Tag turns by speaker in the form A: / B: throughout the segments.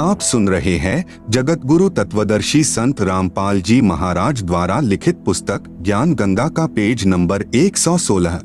A: आप सुन रहे हैं जगत गुरु तत्वदर्शी संत रामपाल जी महाराज द्वारा लिखित पुस्तक ज्ञान गंगा का पेज नंबर 116।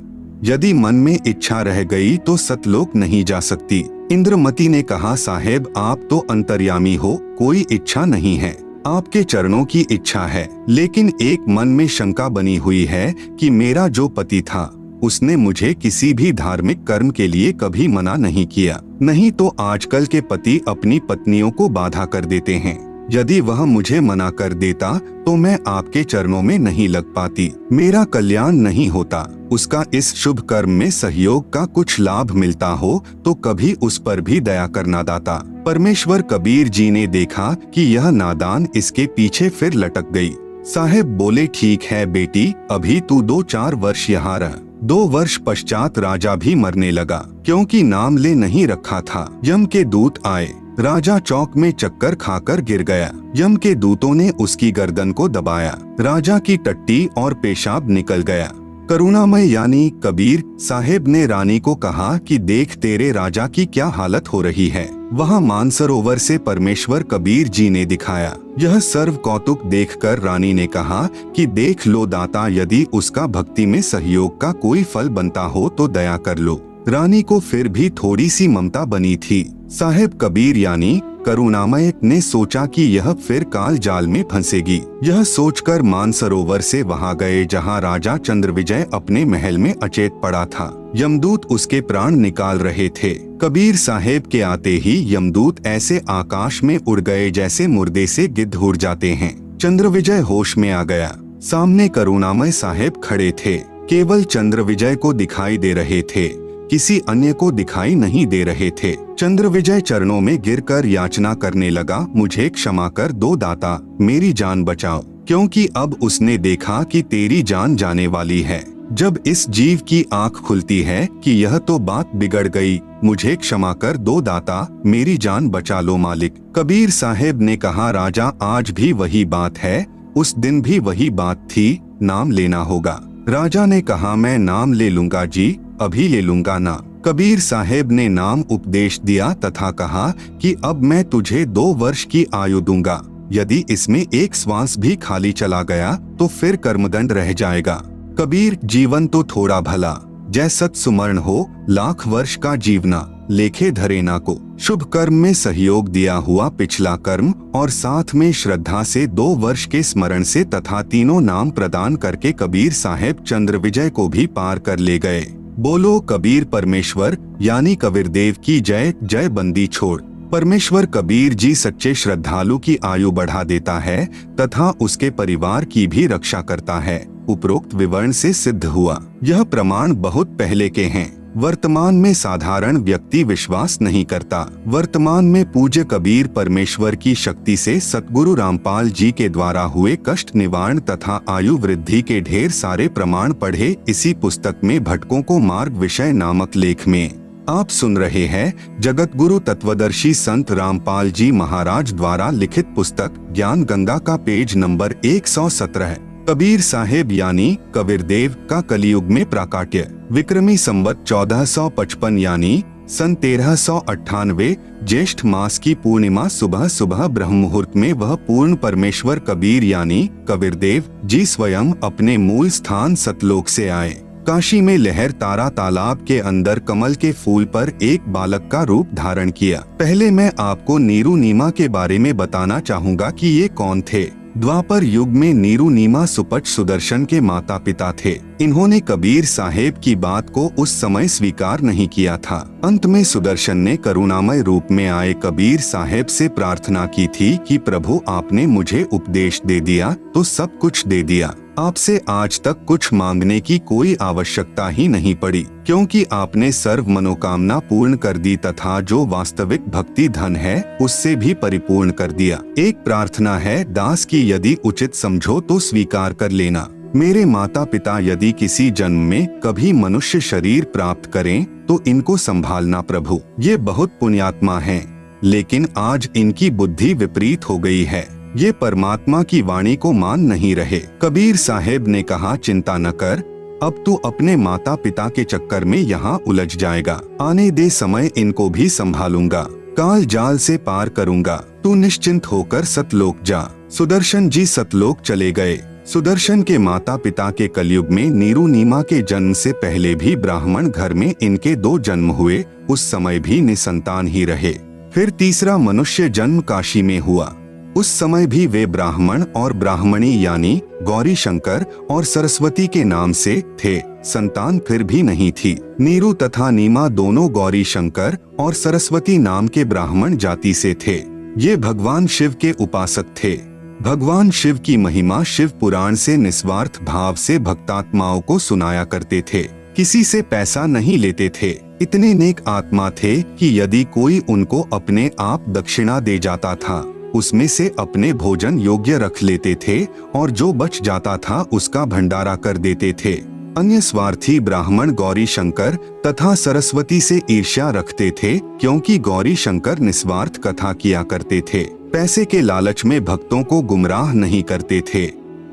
A: यदि मन में इच्छा रह गई तो सतलोक नहीं जा सकती। इंद्रमती ने कहा, साहेब आप तो अंतर्यामी हो, कोई इच्छा नहीं है, आपके चरणों की इच्छा है, लेकिन एक मन में शंका बनी हुई है कि मेरा जो पति था उसने मुझे किसी भी धार्मिक कर्म के लिए कभी मना नहीं किया। नहीं तो आजकल के पति अपनी पत्नियों को बाधा कर देते हैं। यदि वह मुझे मना कर देता तो मैं आपके चरणों में नहीं लग पाती, मेरा कल्याण नहीं होता। उसका इस शुभ कर्म में सहयोग का कुछ लाभ मिलता हो तो कभी उस पर भी दया करना दाता। परमेश्वर कबीर जी ने देखा कि यह नादान इसके पीछे फिर लटक गई। साहेब बोले, ठीक है बेटी, अभी तू 2-4 वर्ष यहाँ रह। 2 वर्ष पश्चात राजा भी मरने लगा, क्योंकि नाम ले नहीं रखा था। यम के दूत आए, राजा चौक में चक्कर खाकर गिर गया। यम के दूतों ने उसकी गर्दन को दबाया, राजा की टट्टी और पेशाब निकल गया। करुणामय यानी कबीर साहेब ने रानी को कहा कि देख तेरे राजा की क्या हालत हो रही है। वहाँ मानसरोवर से परमेश्वर कबीर जी ने दिखाया। यह सर्व कौतुक देखकर रानी ने कहा कि देख लो दाता, यदि उसका भक्ति में सहयोग का कोई फल बनता हो तो दया कर लो। रानी को फिर भी थोड़ी सी ममता बनी थी। साहेब कबीर यानी करुणामय ने सोचा कि यह फिर काल जाल में फंसेगी। यह सोचकर मानसरोवर से वहां गए जहां राजा चंद्रविजय अपने महल में अचेत पड़ा था। यमदूत उसके प्राण निकाल रहे थे। कबीर साहेब के आते ही यमदूत ऐसे आकाश में उड़ गए जैसे मुर्दे से गिद्ध उड़ जाते हैं। चंद्रविजय होश में आ गया। सामने करुणामय साहेब खड़े थे, केवल चंद्रविजय को दिखाई दे रहे थे, किसी अन्य को दिखाई नहीं दे रहे थे। चंद्रविजय चरणों में गिरकर याचना करने लगा, मुझे क्षमा कर दो दाता, मेरी जान बचाओ, क्योंकि अब उसने देखा कि तेरी जान जाने वाली है। जब इस जीव की आंख खुलती है कि यह तो बात बिगड़ गई, मुझे क्षमा कर दो दाता, मेरी जान बचा लो मालिक। कबीर साहेब ने कहा, राजा आज भी वही बात है, उस दिन भी वही बात थी, नाम लेना होगा। राजा ने कहा, मैं नाम ले लूंगा जी, अभी ले लूंगा ना। कबीर साहेब ने नाम उपदेश दिया तथा कहा कि अब मैं तुझे 2 वर्ष की आयु दूंगा। यदि इसमें एक श्वास भी खाली चला गया तो फिर कर्मदंड रह जाएगा। कबीर, जीवन तो थोड़ा भला, जय सत सुमरण हो, लाख वर्ष का जीवना, लेखे धरे ना को। शुभ कर्म में सहयोग दिया हुआ पिछला कर्म और साथ में श्रद्धा से 2 वर्ष के स्मरण से तथा तीनों नाम प्रदान करके कबीर साहेब चंद्रविजय को भी पार कर ले गए। बोलो कबीर परमेश्वर यानी कबीरदेव की जय जय। बंदी छोड़। परमेश्वर कबीर जी सच्चे श्रद्धालु की आयु बढ़ा देता है तथा उसके परिवार की भी रक्षा करता है। उपरोक्त विवरण से सिद्ध हुआ। यह प्रमाण बहुत पहले के हैं, वर्तमान में साधारण व्यक्ति विश्वास नहीं करता। वर्तमान में पूज्य कबीर परमेश्वर की शक्ति से सतगुरु रामपाल जी के द्वारा हुए कष्ट निवारण तथा आयु वृद्धि के ढेर सारे प्रमाण पढ़े इसी पुस्तक में भटकों को मार्ग विषय नामक लेख में। आप सुन रहे हैं जगत गुरु तत्वदर्शी संत रामपाल जी महाराज द्वारा लिखित पुस्तक ज्ञान गंगा का पेज नंबर 117। कबीर साहेब यानी कबीरदेव का कलियुग में प्राकाट्य। विक्रमी संवत 1455 यानी सन 1398 ज्येष्ठ मास की पूर्णिमा सुबह सुबह ब्रह्म मुहूर्त में वह पूर्ण परमेश्वर कबीर यानी कबीरदेव जी स्वयं अपने मूल स्थान सतलोक से आए। काशी में लहर तारा तालाब के अंदर कमल के फूल पर एक बालक का रूप धारण किया। पहले मैं आपको नीरू नीमा के बारे में बताना चाहूँगा कि ये कौन थे। द्वापर युग में नीरू नीमा सुपच सुदर्शन के माता पिता थे। इन्होंने कबीर साहेब की बात को उस समय स्वीकार नहीं किया था। अंत में सुदर्शन ने करुणामय रूप में आए कबीर साहेब से प्रार्थना की थी कि प्रभु आपने मुझे उपदेश दे दिया तो सब कुछ दे दिया, आपसे आज तक कुछ मांगने की कोई आवश्यकता ही नहीं पड़ी, क्योंकि आपने सर्व मनोकामना पूर्ण कर दी तथा जो वास्तविक भक्ति धन है उससे भी परिपूर्ण कर दिया। एक प्रार्थना है दास की, यदि उचित समझो तो स्वीकार कर लेना। मेरे माता पिता यदि किसी जन्म में कभी मनुष्य शरीर प्राप्त करें तो इनको संभालना प्रभु। ये बहुत पुण्यात्मा हैं, लेकिन आज इनकी बुद्धि विपरीत हो गई है, ये परमात्मा की वाणी को मान नहीं रहे। कबीर साहेब ने कहा, चिंता न कर, अब तू अपने माता पिता के चक्कर में यहाँ उलझ जाएगा, आने दे समय इनको भी संभालूंगा। काल जाल से पार करूंगा, तू निश्चिंत होकर सतलोक जा। सुदर्शन जी सतलोक चले गए। सुदर्शन के माता पिता के कलयुग में नीरू नीमा के जन्म से पहले भी ब्राह्मण घर में इनके 2 जन्म हुए, उस समय भी निसंतान ही रहे। फिर तीसरा मनुष्य जन्म काशी में हुआ, उस समय भी वे ब्राह्मण और ब्राह्मणी यानी गौरी शंकर और सरस्वती के नाम से थे। संतान फिर भी नहीं थी। नीरू तथा नीमा दोनों गौरी शंकर और सरस्वती नाम के ब्राह्मण जाति से थे। ये भगवान शिव के उपासक थे। भगवान शिव की महिमा शिव पुराण से निस्वार्थ भाव से भक्तात्माओं को सुनाया करते थे। किसी से पैसा नहीं लेते थे। इतने नेक आत्मा थे कि यदि कोई उनको अपने आप दक्षिणा दे जाता था, उसमें से अपने भोजन योग्य रख लेते थे और जो बच जाता था उसका भंडारा कर देते थे। अन्य स्वार्थी ब्राह्मण गौरी शंकर तथा सरस्वती से ईर्ष्या रखते थे, क्योंकि गौरी शंकर निस्वार्थ कथा किया करते थे। पैसे के लालच में भक्तों को गुमराह नहीं करते थे,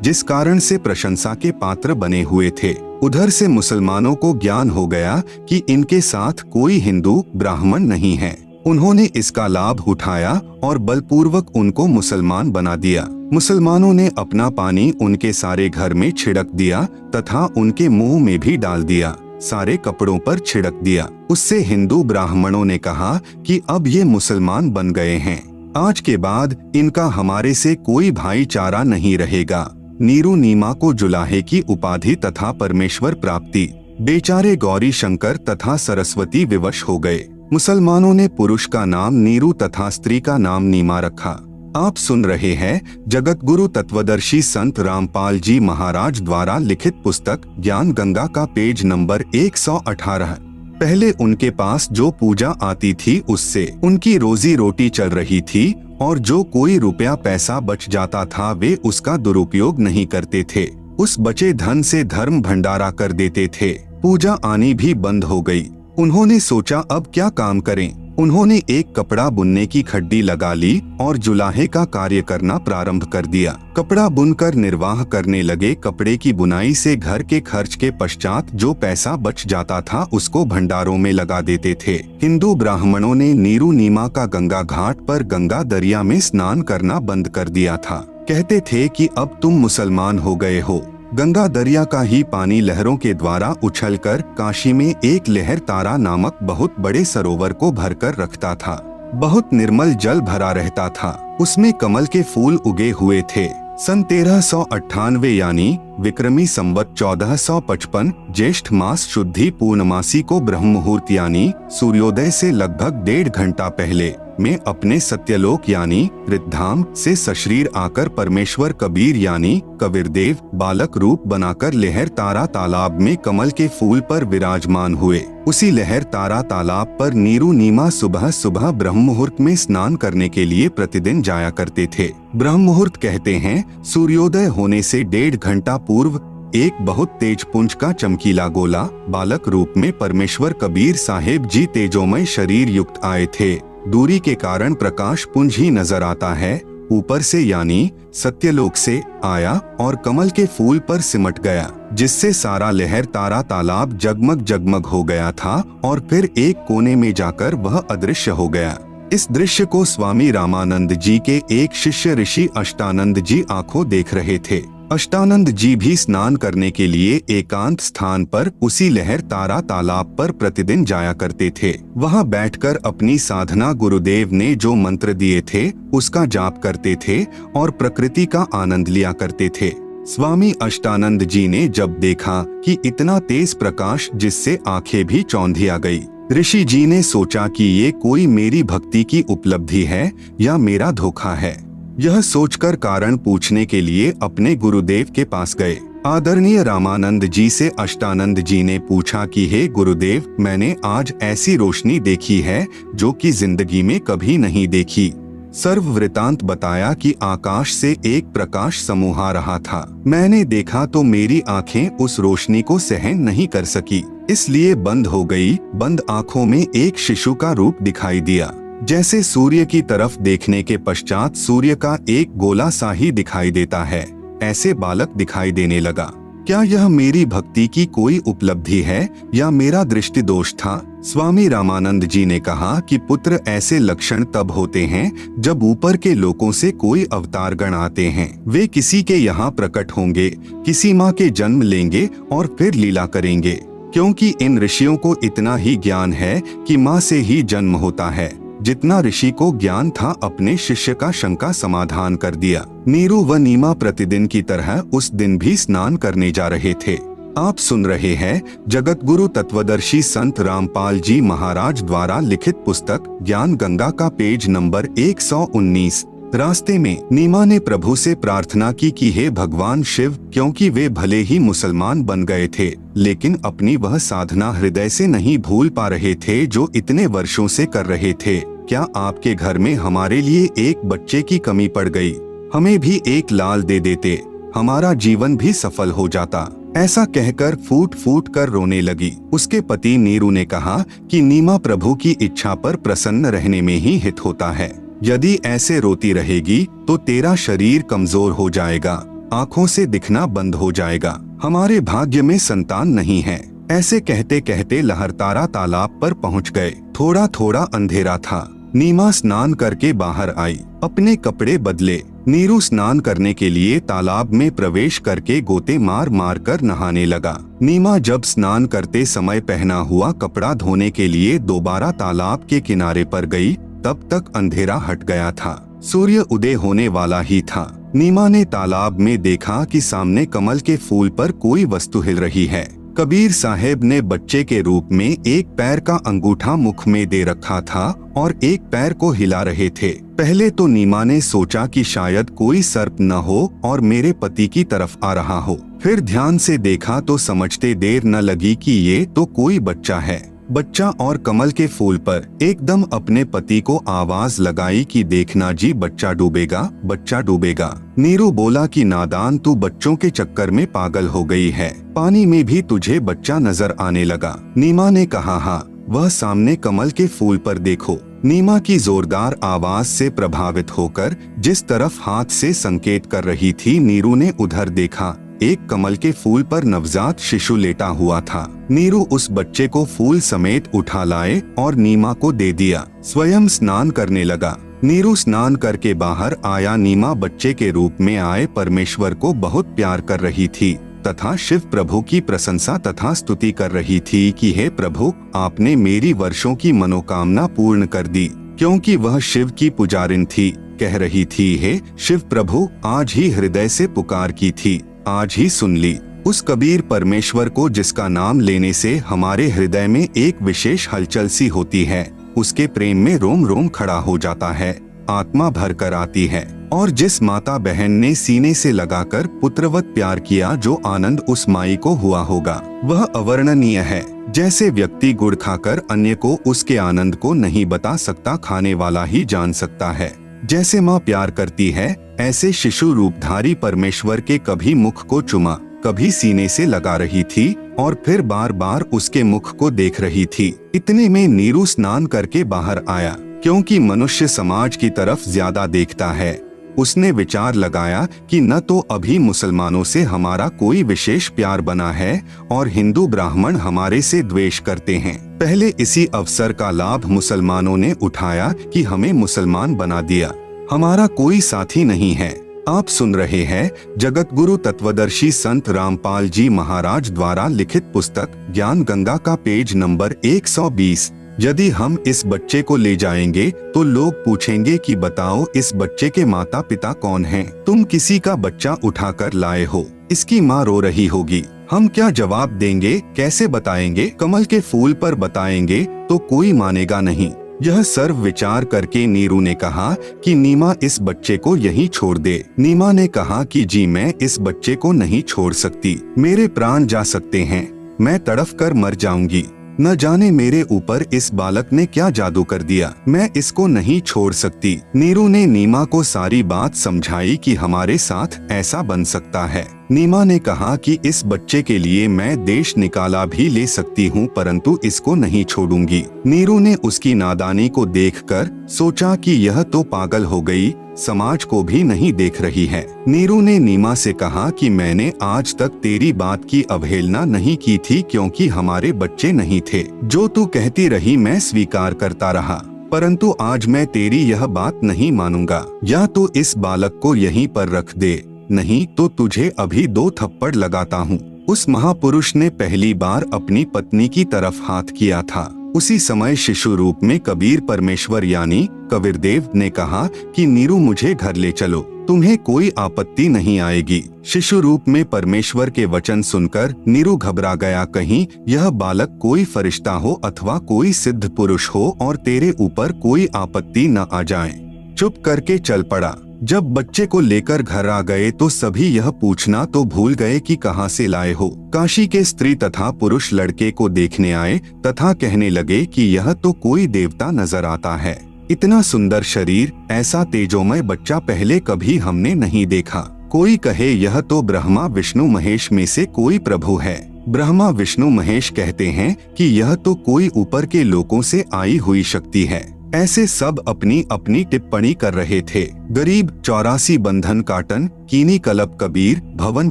A: जिस कारण से प्रशंसा के पात्र बने हुए थे। उधर से मुसलमानों को ज्ञान हो गया कि इनके साथ कोई हिंदू ब्राह्मण नहीं है। उन्होंने इसका लाभ उठाया और बलपूर्वक उनको मुसलमान बना दिया। मुसलमानों ने अपना पानी उनके सारे घर में छिड़क दिया तथा उनके मुंह में भी डाल दिया, सारे कपड़ों पर छिड़क दिया। उससे हिंदू ब्राह्मणों ने कहा कि अब ये मुसलमान बन गए हैं, आज के बाद इनका हमारे से कोई भाईचारा नहीं रहेगा। नीरू नीमा को जुलाहे की उपाधि तथा परमेश्वर प्राप्ति। बेचारे गौरी शंकर तथा सरस्वती विवश हो गए। मुसलमानों ने पुरुष का नाम नीरू तथा स्त्री का नाम नीमा रखा। आप सुन रहे हैं जगत गुरु तत्वदर्शी संत रामपाल जी महाराज द्वारा लिखित पुस्तक ज्ञान गंगा का पेज नंबर 118। पहले उनके पास जो पूजा आती थी उससे उनकी रोजी रोटी चल रही थी और जो कोई रुपया पैसा बच जाता था वे उसका दुरुपयोग नहीं करते थे। उस बचे धन से धर्म भंडारा कर देते थे। पूजा आनी भी बंद हो गई। उन्होंने सोचा अब क्या काम करें। उन्होंने एक कपड़ा बुनने की खड्डी लगा ली और जुलाहे का कार्य करना प्रारंभ कर दिया। कपड़ा बुनकर निर्वाह करने लगे। कपड़े की बुनाई से घर के खर्च के पश्चात जो पैसा बच जाता था उसको भंडारों में लगा देते थे। हिंदू ब्राह्मणों ने नीरू नीमा का गंगा घाट पर गंगा दरिया में स्नान करना बंद कर दिया था। कहते थे कि अब तुम मुसलमान हो गए हो। गंगा दरिया का ही पानी लहरों के द्वारा उछलकर काशी में एक लहर तारा नामक बहुत बड़े सरोवर को भरकर रखता था। बहुत निर्मल जल भरा रहता था। उसमें कमल के फूल उगे हुए थे। सन 1398 यानी विक्रमी संवत 1455 ज्येष्ठ मास शुद्धि पूर्णमासी को ब्रह्म मुहूर्त यानी सूर्योदय से लगभग 1.5 घंटा पहले में अपने सत्यलोक यानी रिद्धाम से सशरीर आकर परमेश्वर कबीर यानी कबीरदेव बालक रूप बनाकर लहर तारा तालाब में कमल के फूल पर विराजमान हुए। उसी लहर तारा तालाब पर नीरू नीमा सुबह सुबह ब्रह्म मुहूर्त में स्नान करने के लिए प्रतिदिन जाया करते थे। ब्रह्म मुहूर्त कहते हैं सूर्योदय होने से 1.5 घंटा पूर्व एक बहुत तेज पुंज का चमकीला गोला बालक रूप में परमेश्वर कबीर साहेब जी तेजोमय शरीर युक्त आए थे। दूरी के कारण प्रकाश पुंज ही नजर आता है। ऊपर से यानी सत्यलोक से आया और कमल के फूल पर सिमट गया, जिससे सारा लहर तारा तालाब जगमग जगमग हो गया था और फिर एक कोने में जाकर वह अदृश्य हो गया। इस दृश्य को स्वामी रामानंद जी के एक शिष्य ऋषि अष्टानंद जी आंखों देख रहे थे। अष्टानंद जी भी स्नान करने के लिए एकांत स्थान पर उसी लहर तारा तालाब पर प्रतिदिन जाया करते थे। वहां बैठकर अपनी साधना गुरुदेव ने जो मंत्र दिए थे उसका जाप करते थे और प्रकृति का आनंद लिया करते थे। स्वामी अष्टानंद जी ने जब देखा कि इतना तेज प्रकाश जिससे आंखें भी चौंधिया गई, ऋषि जी ने सोचा कि ये कोई मेरी भक्ति की उपलब्धि है या मेरा धोखा है। यह सोचकर कारण पूछने के लिए अपने गुरुदेव के पास गए। आदरणीय रामानंद जी से अष्टानंद जी ने पूछा कि हे गुरुदेव, मैंने आज ऐसी रोशनी देखी है जो कि जिंदगी में कभी नहीं देखी। सर्व वृतांत बताया कि आकाश से एक प्रकाश समूह आ रहा था। मैंने देखा तो मेरी आंखें उस रोशनी को सहन नहीं कर सकी, इसलिए बंद हो गई। बंद आंखों में एक शिशु का रूप दिखाई दिया। जैसे सूर्य की तरफ देखने के पश्चात सूर्य का एक गोला सा ही दिखाई देता है, ऐसे बालक दिखाई देने लगा। क्या यह मेरी भक्ति की कोई उपलब्धि है या मेरा दृष्टि दोष था? स्वामी रामानंद जी ने कहा कि पुत्र, ऐसे लक्षण तब होते हैं जब ऊपर के लोकों से कोई अवतार गण आते हैं। वे किसी के यहाँ प्रकट होंगे, किसी माँ के जन्म लेंगे और फिर लीला करेंगे, क्योंकि इन ऋषियों को इतना ही ज्ञान है कि माँ से ही जन्म होता है। जितना ऋषि को ज्ञान था, अपने शिष्य का शंका समाधान कर दिया। नीरू व नीमा प्रतिदिन की तरह उस दिन भी स्नान करने जा रहे थे। आप सुन रहे हैं जगत गुरु तत्वदर्शी संत रामपाल जी महाराज द्वारा लिखित पुस्तक ज्ञान गंगा का पेज नंबर 119। रास्ते में नीमा ने प्रभु से प्रार्थना की कि हे भगवान शिव, क्योंकि वे भले ही मुसलमान बन गए थे, लेकिन अपनी वह साधना हृदय से नहीं भूल पा रहे थे जो इतने वर्षों से कर रहे थे। क्या आपके घर में हमारे लिए एक बच्चे की कमी पड़ गई? हमें भी एक लाल दे देते, हमारा जीवन भी सफल हो जाता। ऐसा कहकर फूट फूट कर रोने लगी। उसके पति नीरू ने कहा कि नीमा, प्रभु की इच्छा पर प्रसन्न रहने में ही हित होता है। यदि ऐसे रोती रहेगी तो तेरा शरीर कमजोर हो जाएगा, आंखों से दिखना बंद हो जाएगा, हमारे भाग्य में संतान नहीं है। ऐसे कहते कहते लहरतारा तालाब पर पहुंच गए। थोड़ा थोड़ा अंधेरा था। नीमा स्नान करके बाहर आई, अपने कपड़े बदले। नीरू स्नान करने के लिए तालाब में प्रवेश करके गोते मार मार कर नहाने लगा। नीमा जब स्नान करते समय पहना हुआ कपड़ा धोने के लिए दोबारा तालाब के किनारे पर गई, तब तक अंधेरा हट गया था। सूर्य उदय होने वाला ही था। नीमा ने तालाब में देखा कि सामने कमल के फूल पर कोई वस्तु हिल रही है। कबीर साहेब ने बच्चे के रूप में एक पैर का अंगूठा मुख में दे रखा था और एक पैर को हिला रहे थे। पहले तो नीमा ने सोचा कि शायद कोई सर्प न हो और मेरे पति की तरफ आ रहा हो। फिर ध्यान से देखा तो समझते देर न लगी कि ये तो कोई बच्चा है। बच्चा और कमल के फूल पर एकदम अपने पति को आवाज लगाई कि देखना जी, बच्चा डूबेगा, बच्चा डूबेगा। नीरू बोला कि नादान, तू बच्चों के चक्कर में पागल हो गई है, पानी में भी तुझे बच्चा नजर आने लगा। नीमा ने कहा, हाँ, वह सामने कमल के फूल पर देखो। नीमा की जोरदार आवाज से प्रभावित होकर जिस तरफ हाथ से संकेत कर रही थी, नीरू ने उधर देखा। एक कमल के फूल पर नवजात शिशु लेटा हुआ था। नीरू उस बच्चे को फूल समेत उठा लाए और नीमा को दे दिया। स्वयं स्नान करने लगा। नीरू स्नान करके बाहर आया। नीमा बच्चे के रूप में आए परमेश्वर को बहुत प्यार कर रही थी तथा शिव प्रभु की प्रशंसा तथा स्तुति कर रही थी कि हे प्रभु, आपने मेरी वर्षों की मनोकामना पूर्ण कर दी। क्योंकि वह शिव की पुजारिन थी, कह रही थी, हे शिव प्रभु, आज ही हृदय से पुकार की थी, आज ही सुन ली। उस कबीर परमेश्वर को जिसका नाम लेने से हमारे हृदय में एक विशेष हलचल सी होती है, उसके प्रेम में रोम रोम खड़ा हो जाता है, आत्मा भर कर आती है। और जिस माता बहन ने सीने से लगाकर पुत्रवत प्यार किया, जो आनंद उस माई को हुआ होगा वह अवर्णनीय है। जैसे व्यक्ति गुड़ खाकर अन्य को उसके आनंद को नहीं बता सकता, खाने वाला ही जान सकता है। जैसे माँ प्यार करती है, ऐसे शिशु रूपधारी परमेश्वर के कभी मुख को चुमा, कभी सीने से लगा रही थी और फिर बार बार उसके मुख को देख रही थी। इतने में नीरू स्नान करके बाहर आया। क्योंकि मनुष्य समाज की तरफ ज्यादा देखता है, उसने विचार लगाया कि न तो अभी मुसलमानों से हमारा कोई विशेष प्यार बना है और हिंदू ब्राह्मण हमारे से द्वेष करते हैं। पहले इसी अवसर का लाभ मुसलमानों ने उठाया कि हमें मुसलमान बना दिया, हमारा कोई साथी नहीं है। आप सुन रहे हैं जगत गुरु तत्वदर्शी संत रामपाल जी महाराज द्वारा लिखित पुस्तक ज्ञान गंगा का पेज नंबर 120। यदि हम इस बच्चे को ले जाएंगे तो लोग पूछेंगे कि बताओ, इस बच्चे के माता पिता कौन हैं? तुम किसी का बच्चा उठाकर लाए हो, इसकी माँ रो रही होगी, हम क्या जवाब देंगे, कैसे बताएंगे? कमल के फूल पर बताएंगे तो कोई मानेगा नहीं। यह सर्व विचार करके नीरू ने कहा कि नीमा, इस बच्चे को यहीं छोड़ दे। नीमा ने कहा कि जी, मैं इस बच्चे को नहीं छोड़ सकती, मेरे प्राण जा सकते हैं, मैं तड़फ कर मर जाऊंगी। न जाने मेरे ऊपर इस बालक ने क्या जादू कर दिया, मैं इसको नहीं छोड़ सकती। नीरू ने नीमा को सारी बात समझाई कि हमारे साथ ऐसा बन सकता है। नीमा ने कहा कि इस बच्चे के लिए मैं देश निकाला भी ले सकती हूँ, परंतु इसको नहीं छोड़ूंगी। नीरू ने उसकी नादानी को देखकर सोचा कि यह तो पागल हो गई, समाज को भी नहीं देख रही है। नीरू ने नीमा से कहा कि मैंने आज तक तेरी बात की अवहेलना नहीं की थी क्योंकि हमारे बच्चे नहीं थे। जो तू कहती रही मैं स्वीकार करता रहा, परंतु आज मैं तेरी यह बात नहीं मानूंगा। या तो इस बालक को यहीं पर रख दे, नहीं तो तुझे अभी 2 थप्पड़ लगाता हूँ। उस महापुरुष ने पहली बार अपनी पत्नी की तरफ हाथ किया था। उसी समय शिशु रूप में कबीर परमेश्वर यानी कबीरदेव ने कहा कि नीरू मुझे घर ले चलो, तुम्हें कोई आपत्ति नहीं आएगी। शिशु रूप में परमेश्वर के वचन सुनकर नीरू घबरा गया, कहीं यह बालक कोई फरिश्ता हो अथवा कोई सिद्ध पुरुष हो और तेरे ऊपर कोई आपत्ति न आ जाए। चुप करके चल पड़ा। जब बच्चे को लेकर घर आ गए तो सभी यह पूछना तो भूल गए कि कहाँ से लाए हो। काशी के स्त्री तथा पुरुष लड़के को देखने आए तथा कहने लगे कि यह तो कोई देवता नजर आता है। इतना सुंदर शरीर, ऐसा तेजोमय बच्चा पहले कभी हमने नहीं देखा। कोई कहे यह तो ब्रह्मा विष्णु महेश में से कोई प्रभु है। ब्रह्मा विष्णु महेश कहते हैं कि यह तो कोई ऊपर के लोकों से आई हुई शक्ति है। ऐसे सब अपनी अपनी टिप्पणी कर रहे थे। गरीब 84 बंधन काटन, कीनी कलब कबीर, भवन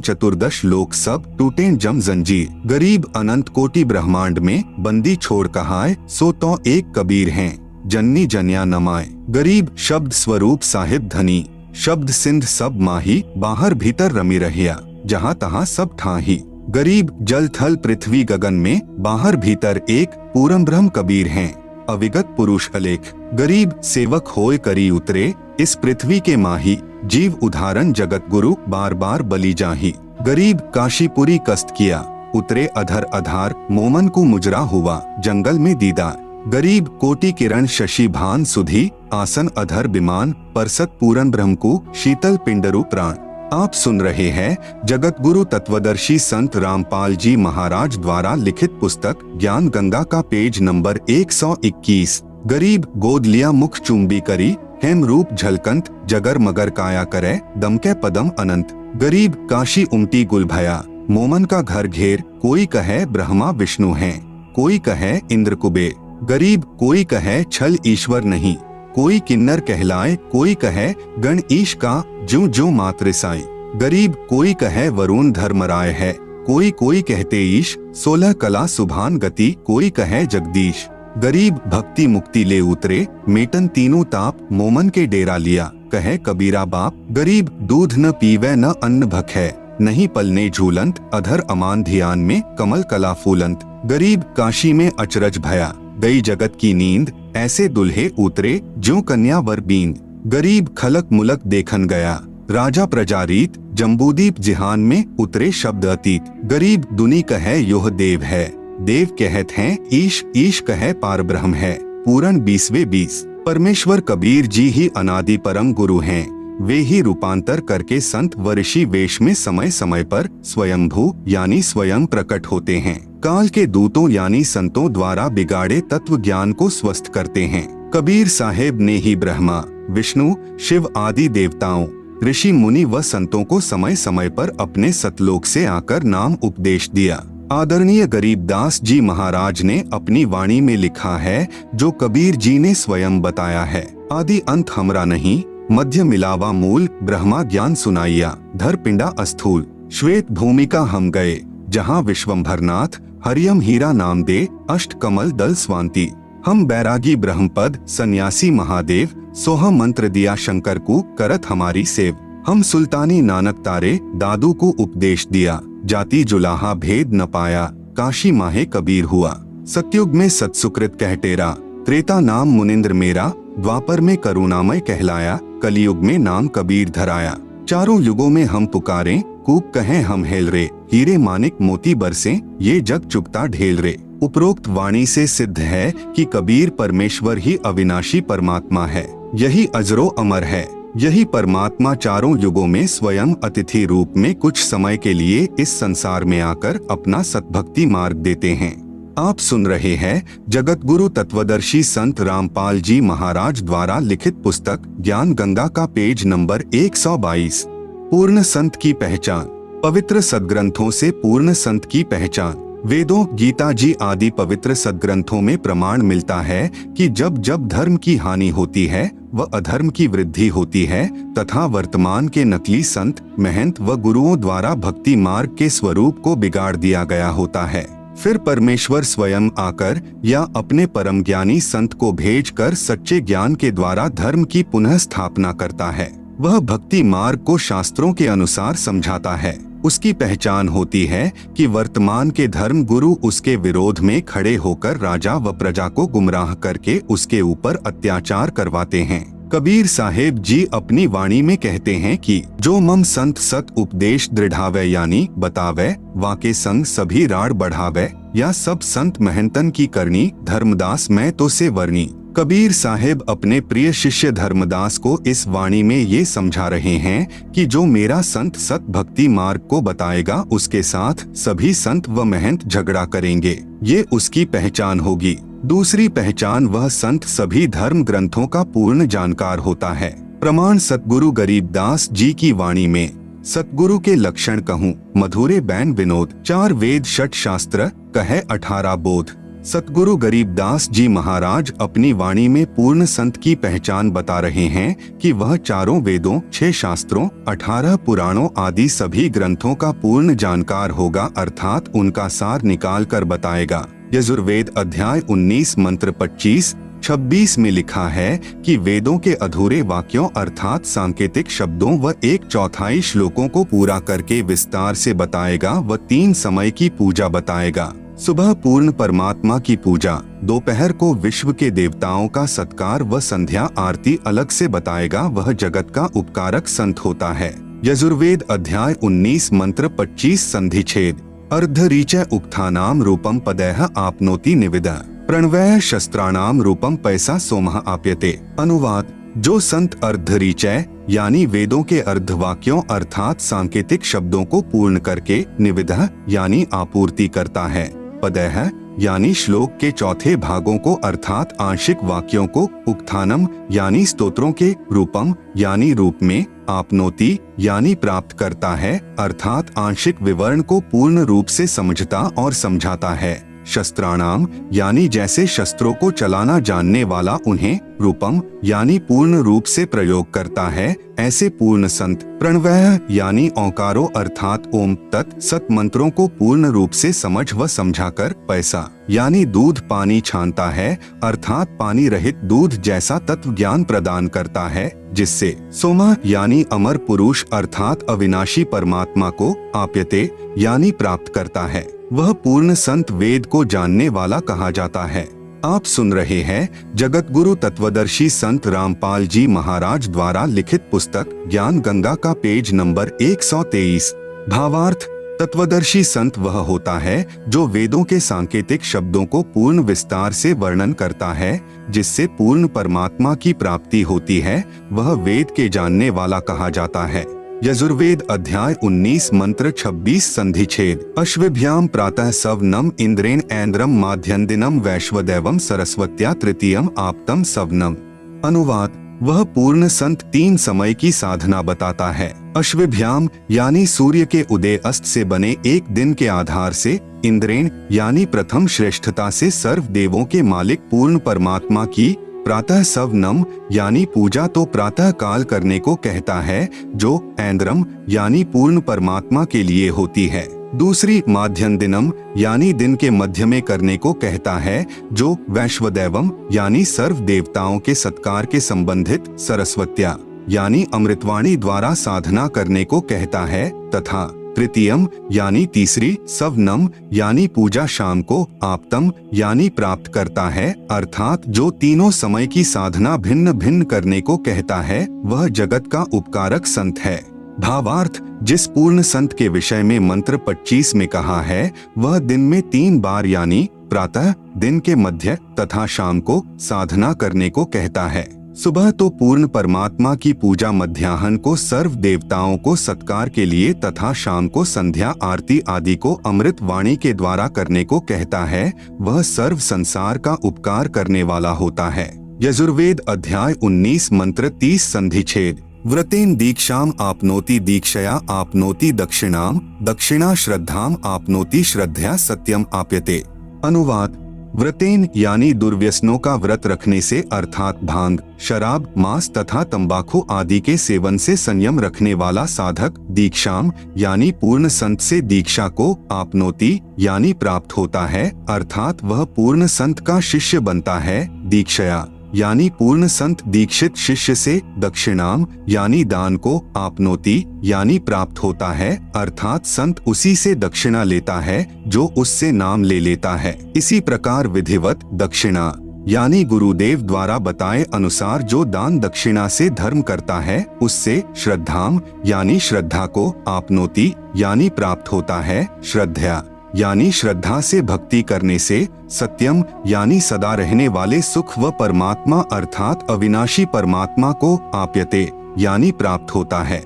A: चतुर्दश लोक सब टूटे जम जंजीर। गरीब अनंत कोटि ब्रह्मांड में बंदी छोड़ कहाए, सो तो एक कबीर हैं, जन्नी जन्या नमाए। गरीब शब्द स्वरूप साहिब धनी, शब्द सिंध सब माही, बाहर भीतर रमी रहिया, जहाँ तहाँ सब ठाही। गरीब जल थल पृथ्वी गगन में, बाहर भीतर एक, पूरम ब्रह्म कबीर हैं, अविगत पुरुष अलेख। गरीब सेवक होए करी उतरे, इस पृथ्वी के माही, जीव उदाहरण जगत गुरु, बार बार बलि जाही। गरीब काशीपुरी कस्त किया, उतरे अधर अधार, मोमन को मुजरा हुआ, जंगल में दीदार। गरीब कोटि किरण शशि भान सुधी, आसन अधर विमान, परसत पूरन ब्रह्म को, शीतल पिंडरु प्राण। आप सुन रहे हैं जगत गुरु तत्वदर्शी संत रामपाल जी महाराज द्वारा लिखित पुस्तक ज्ञान गंगा का पेज नंबर 121। गरीब गोद लिया मुख चुंबी करी, हेम रूप झलकंत, जगर मगर काया करे, दमके पदम अनंत। गरीब काशी उमटी गुल भया, मोमन का घर घेर, कोई कहे ब्रह्मा विष्णु हैं, कोई कहे इंद्र कुबेर। गरीब कोई कहे छल ईश्वर नहीं, कोई किन्नर कहलाए, कोई कहे गण ईश का जो जो मात्र साई। गरीब कोई कहे वरुण धर्मराय है, कोई कहते ईश, 16 कला सुभान गति, कोई कहे जगदीश। गरीब भक्ति मुक्ति ले उतरे, मेटन तीनों ताप, मोमन के डेरा लिया, कहे कबीरा बाप। गरीब दूध न पीवे न अन्न भखे, नहीं पलने झूलंत, अधर अमान ध्यान में, कमल कला फूलंत। गरीब काशी में अचरज भया, गई जगत की नींद, ऐसे दुल्हे उतरे जो कन्या वर बींद। गरीब खलक मुलक देखन गया, राजा प्रजारीत, जम्बूदीप जिहान में उतरे शब्द अतीत। गरीब दुनी कहे योह देव है, देव कहत हैं ईश, ईश कहे पार ब्रह्म है, पूरन 20वें 20। परमेश्वर कबीर जी ही अनादि परम गुरु हैं, वे ही रूपांतर करके संत व ऋषि वेश में समय समय पर स्वयंभू यानी स्वयं प्रकट होते हैं। काल के दूतों यानी संतों द्वारा बिगाड़े तत्व ज्ञान को स्वस्थ करते हैं। कबीर साहेब ने ही ब्रह्मा विष्णु शिव आदि देवताओं ऋषि मुनि व संतों को समय समय पर अपने सतलोक से आकर नाम उपदेश दिया। आदरणीय गरीबदास जी महाराज ने अपनी वाणी में लिखा है, जो कबीर जी ने स्वयं बताया है, आदि अंत हमरा नहीं, मध्य मिलावा मूल, ब्रह्मा ज्ञान सुनाइया, धर पिंडा अस्थूल। श्वेत भूमिका हम गए, जहाँ विश्वम्भरनाथ हरियम हीरा नाम दे, अष्ट कमल दल स्वांति। हम बैरागी ब्रह्मपद सन्यासी महादेव, सोह मंत्र दिया शंकर को, करत हमारी सेव। हम सुल्तानी नानक तारे, दादू को उपदेश दिया, जाति जुलाहा भेद न पाया, काशी माहे कबीर हुआ। सतयुग में सत्सुकृत कहटेरा, त्रेता नाम मुनिंद्र मेरा, द्वापर में करुणामय कहलाया, कलयुग में नाम कबीर धराया। चारों युगों में हम पुकारें, कूक कहें हम हेल रे, हीरे मानिक मोती बरसे, ये जग चुगता ढेल रे। उपरोक्त वाणी से सिद्ध है कि कबीर परमेश्वर ही अविनाशी परमात्मा है, यही अजरो अमर है। यही परमात्मा चारों युगों में स्वयं अतिथि रूप में कुछ समय के लिए इस संसार में आकर अपना सतभक्ति मार्ग देते हैं। आप सुन रहे हैं जगत गुरु तत्वदर्शी संत रामपाल जी महाराज द्वारा लिखित पुस्तक ज्ञान गंगा का पेज नंबर 122। पूर्ण संत की पहचान। पवित्र सदग्रंथों से पूर्ण संत की पहचान। वेदों, गीता जी आदि पवित्र सदग्रंथों में प्रमाण मिलता है कि जब जब धर्म की हानि होती है, व अधर्म की वृद्धि होती है तथा वर्तमान के नकली संत, महंत व गुरुओं द्वारा भक्ति मार्ग के स्वरूप को बिगाड़ दिया गया होता है। फिर परमेश्वर स्वयं आकर या अपने परम ज्ञानी संत को भेजकर सच्चे ज्ञान के द्वारा धर्म की पुनः स्थापना करता है। वह भक्ति मार्ग को शास्त्रों के अनुसार समझाता है। उसकी पहचान होती है कि वर्तमान के धर्म गुरु उसके विरोध में खड़े होकर राजा व प्रजा को गुमराह करके उसके ऊपर अत्याचार करवाते हैं। कबीर साहेब जी अपनी वाणी में कहते हैं कि जो मम संत सत उपदेश दृढ़ावे यानी बतावे, वाके संग सभी राड़ बढ़ावे, या सब संत महंतन की करनी, धर्मदास मैं तो से वर्णी। कबीर साहेब अपने प्रिय शिष्य धर्मदास को इस वाणी में ये समझा रहे हैं कि जो मेरा संत सत भक्ति मार्ग को बताएगा उसके साथ सभी संत व महंत झगड़ा करेंगे। ये उसकी पहचान होगी। दूसरी पहचान, वह संत सभी धर्म ग्रंथों का पूर्ण जानकार होता है। प्रमाण सतगुरु गरीबदास जी की वाणी में सतगुरु के लक्षण कहूँ, मधुरे बैन विनोद, 4 वेद 6 शास्त्र, कहे 18 बोध। सतगुरु गरीबदास जी महाराज अपनी वाणी में पूर्ण संत की पहचान बता रहे हैं कि वह 4 वेदों, 6 शास्त्रों, 18 पुराणों आदि सभी ग्रंथों का पूर्ण जानकार होगा, अर्थात उनका सार निकाल कर बताएगा। यजुर्वेद अध्याय 19 मंत्र 25-26 में लिखा है कि वेदों के अधूरे वाक्यों अर्थात सांकेतिक शब्दों व 1/4 श्लोकों को पूरा करके विस्तार से बताएगा व 3 समय की पूजा बताएगा। सुबह पूर्ण परमात्मा की पूजा, दोपहर को विश्व के देवताओं का सत्कार व संध्या आरती अलग से बताएगा। वह जगत का उपकारक संत होता है। यजुर्वेद अध्याय 19 मंत्र 25 संधिछेद, अर्धरीचय उक्थानाम रूपम पदैः आपनोति निविदः, प्रणवय शस्त्राणाम रूपम पैसा सोमः आप्यते। अनुवाद, जो संत अर्धरीचय यानी वेदों के अर्धवाक्यों अर्थात सांकेतिक शब्दों को पूर्ण करके, निविदः यानी आपूर्ति करता है, पदैः यानी श्लोक के चौथे भागों को अर्थात आंशिक वाक्यों को, उक्थानम यानी स्तोत्रों के, रूपम यानी रूप में, आपनोति यानी प्राप्त करता है अर्थात आंशिक विवरण को पूर्ण रूप से समझता और समझाता है, शस्त्राणाम यानी जैसे शस्त्रों को चलाना जानने वाला उन्हें, रूपम यानी पूर्ण रूप से प्रयोग करता है, ऐसे पूर्ण संत, प्रणवय यानी औकारों अर्थात ओम तत् सत मंत्रों को पूर्ण रूप से समझ व समझाकर, पैसा यानी दूध पानी छानता है अर्थात पानी रहित दूध जैसा तत्व ज्ञान प्रदान करता है, जिससे सोमा यानी अमर पुरुष अर्थात अविनाशी परमात्मा को, आप्यते यानी प्राप्त करता है। वह पूर्ण संत वेद को जानने वाला कहा जाता है। आप सुन रहे हैं जगत गुरु तत्वदर्शी संत रामपाल जी महाराज द्वारा लिखित पुस्तक ज्ञान गंगा का पेज नंबर 123। भावार्थ, तत्वदर्शी संत वह होता है जो वेदों के सांकेतिक शब्दों को पूर्ण विस्तार से वर्णन करता है, जिससे पूर्ण परमात्मा की प्राप्ति होती है। वह वेद के जानने वाला कहा जाता है। यजुर्वेद अध्याय 19 मंत्र 26 संधिछेद, अश्विभ्याम प्रातः सवनम इंद्रेण ऐन्द्रम माध्यन्दिनम वैश्वदेवम सरस्वत्या तृतीयम आप्तम सवनम। अनुवाद, वह पूर्ण संत 3 समय की साधना बताता है। अश्विभ्याम यानी सूर्य के उदय अस्त से बने एक दिन के आधार से, इंद्रेण यानी प्रथम श्रेष्ठता से सर्व देवों के मालिक पूर्ण परमात्मा की, प्रातः सवनम यानी पूजा तो प्रातः काल करने को कहता है, जो ऐन्द्रम यानी पूर्ण परमात्मा के लिए होती है। दूसरी माध्यन दिनम यानी दिन के मध्य में करने को कहता है, जो वैश्वदेवम यानी सर्व देवताओं के सत्कार के संबंधित, सरस्वत्या यानी अमृतवाणी द्वारा साधना करने को कहता है, तथा तृतीयम यानी तीसरी, सवनम यानी पूजा शाम को, आप्तम यानी प्राप्त करता है अर्थात जो तीनों समय की साधना भिन्न भिन्न करने को कहता है, वह जगत का उपकारक संत है। भावार्थ, जिस पूर्ण संत के विषय में मंत्र 25 में कहा है, वह दिन में 3 बार यानी प्रातः, दिन के मध्य तथा शाम को साधना करने को कहता है। सुबह तो पूर्ण परमात्मा की पूजा मध्याह्न को सर्व देवताओं को सत्कार के लिए तथा शाम को संध्या आरती आदि को अमृत वाणी के द्वारा करने को कहता है। वह सर्व संसार का उपकार करने वाला होता है। यजुर्वेद अध्याय 19 मंत्र 30 संधिछेद, व्रतेन दीक्षाम आपनोति दीक्षया आपनोति दक्षिणाम, दक्षिणा श्रद्धाम आपनोति श्रद्धया सत्यम आप्यते। अनुवाद, व्रतेन यानी दुर्व्यसनों का व्रत रखने से अर्थात भांग, शराब, मांस तथा तंबाकू आदि के सेवन से संयम रखने वाला साधक दीक्षाम यानी पूर्ण संत से दीक्षा को आपनोति यानी प्राप्त होता है, अर्थात वह पूर्ण संत का शिष्य बनता है। दीक्षया यानी पूर्ण संत दीक्षित शिष्य से दक्षिणाम यानी दान को आपनोति यानी प्राप्त होता है, अर्थात संत उसी से दक्षिणा लेता है जो उससे नाम ले लेता है। इसी प्रकार विधिवत दक्षिणा यानी गुरुदेव द्वारा बताए अनुसार जो दान दक्षिणा से धर्म करता है उससे श्रद्धाम यानी श्रद्धा को आपनोति यानी प्राप्त होता है। श्रद्धया यानी श्रद्धा से भक्ति करने से सत्यम यानी सदा रहने वाले सुख व परमात्मा अर्थात अविनाशी परमात्मा को आप्यते यानी प्राप्त होता है।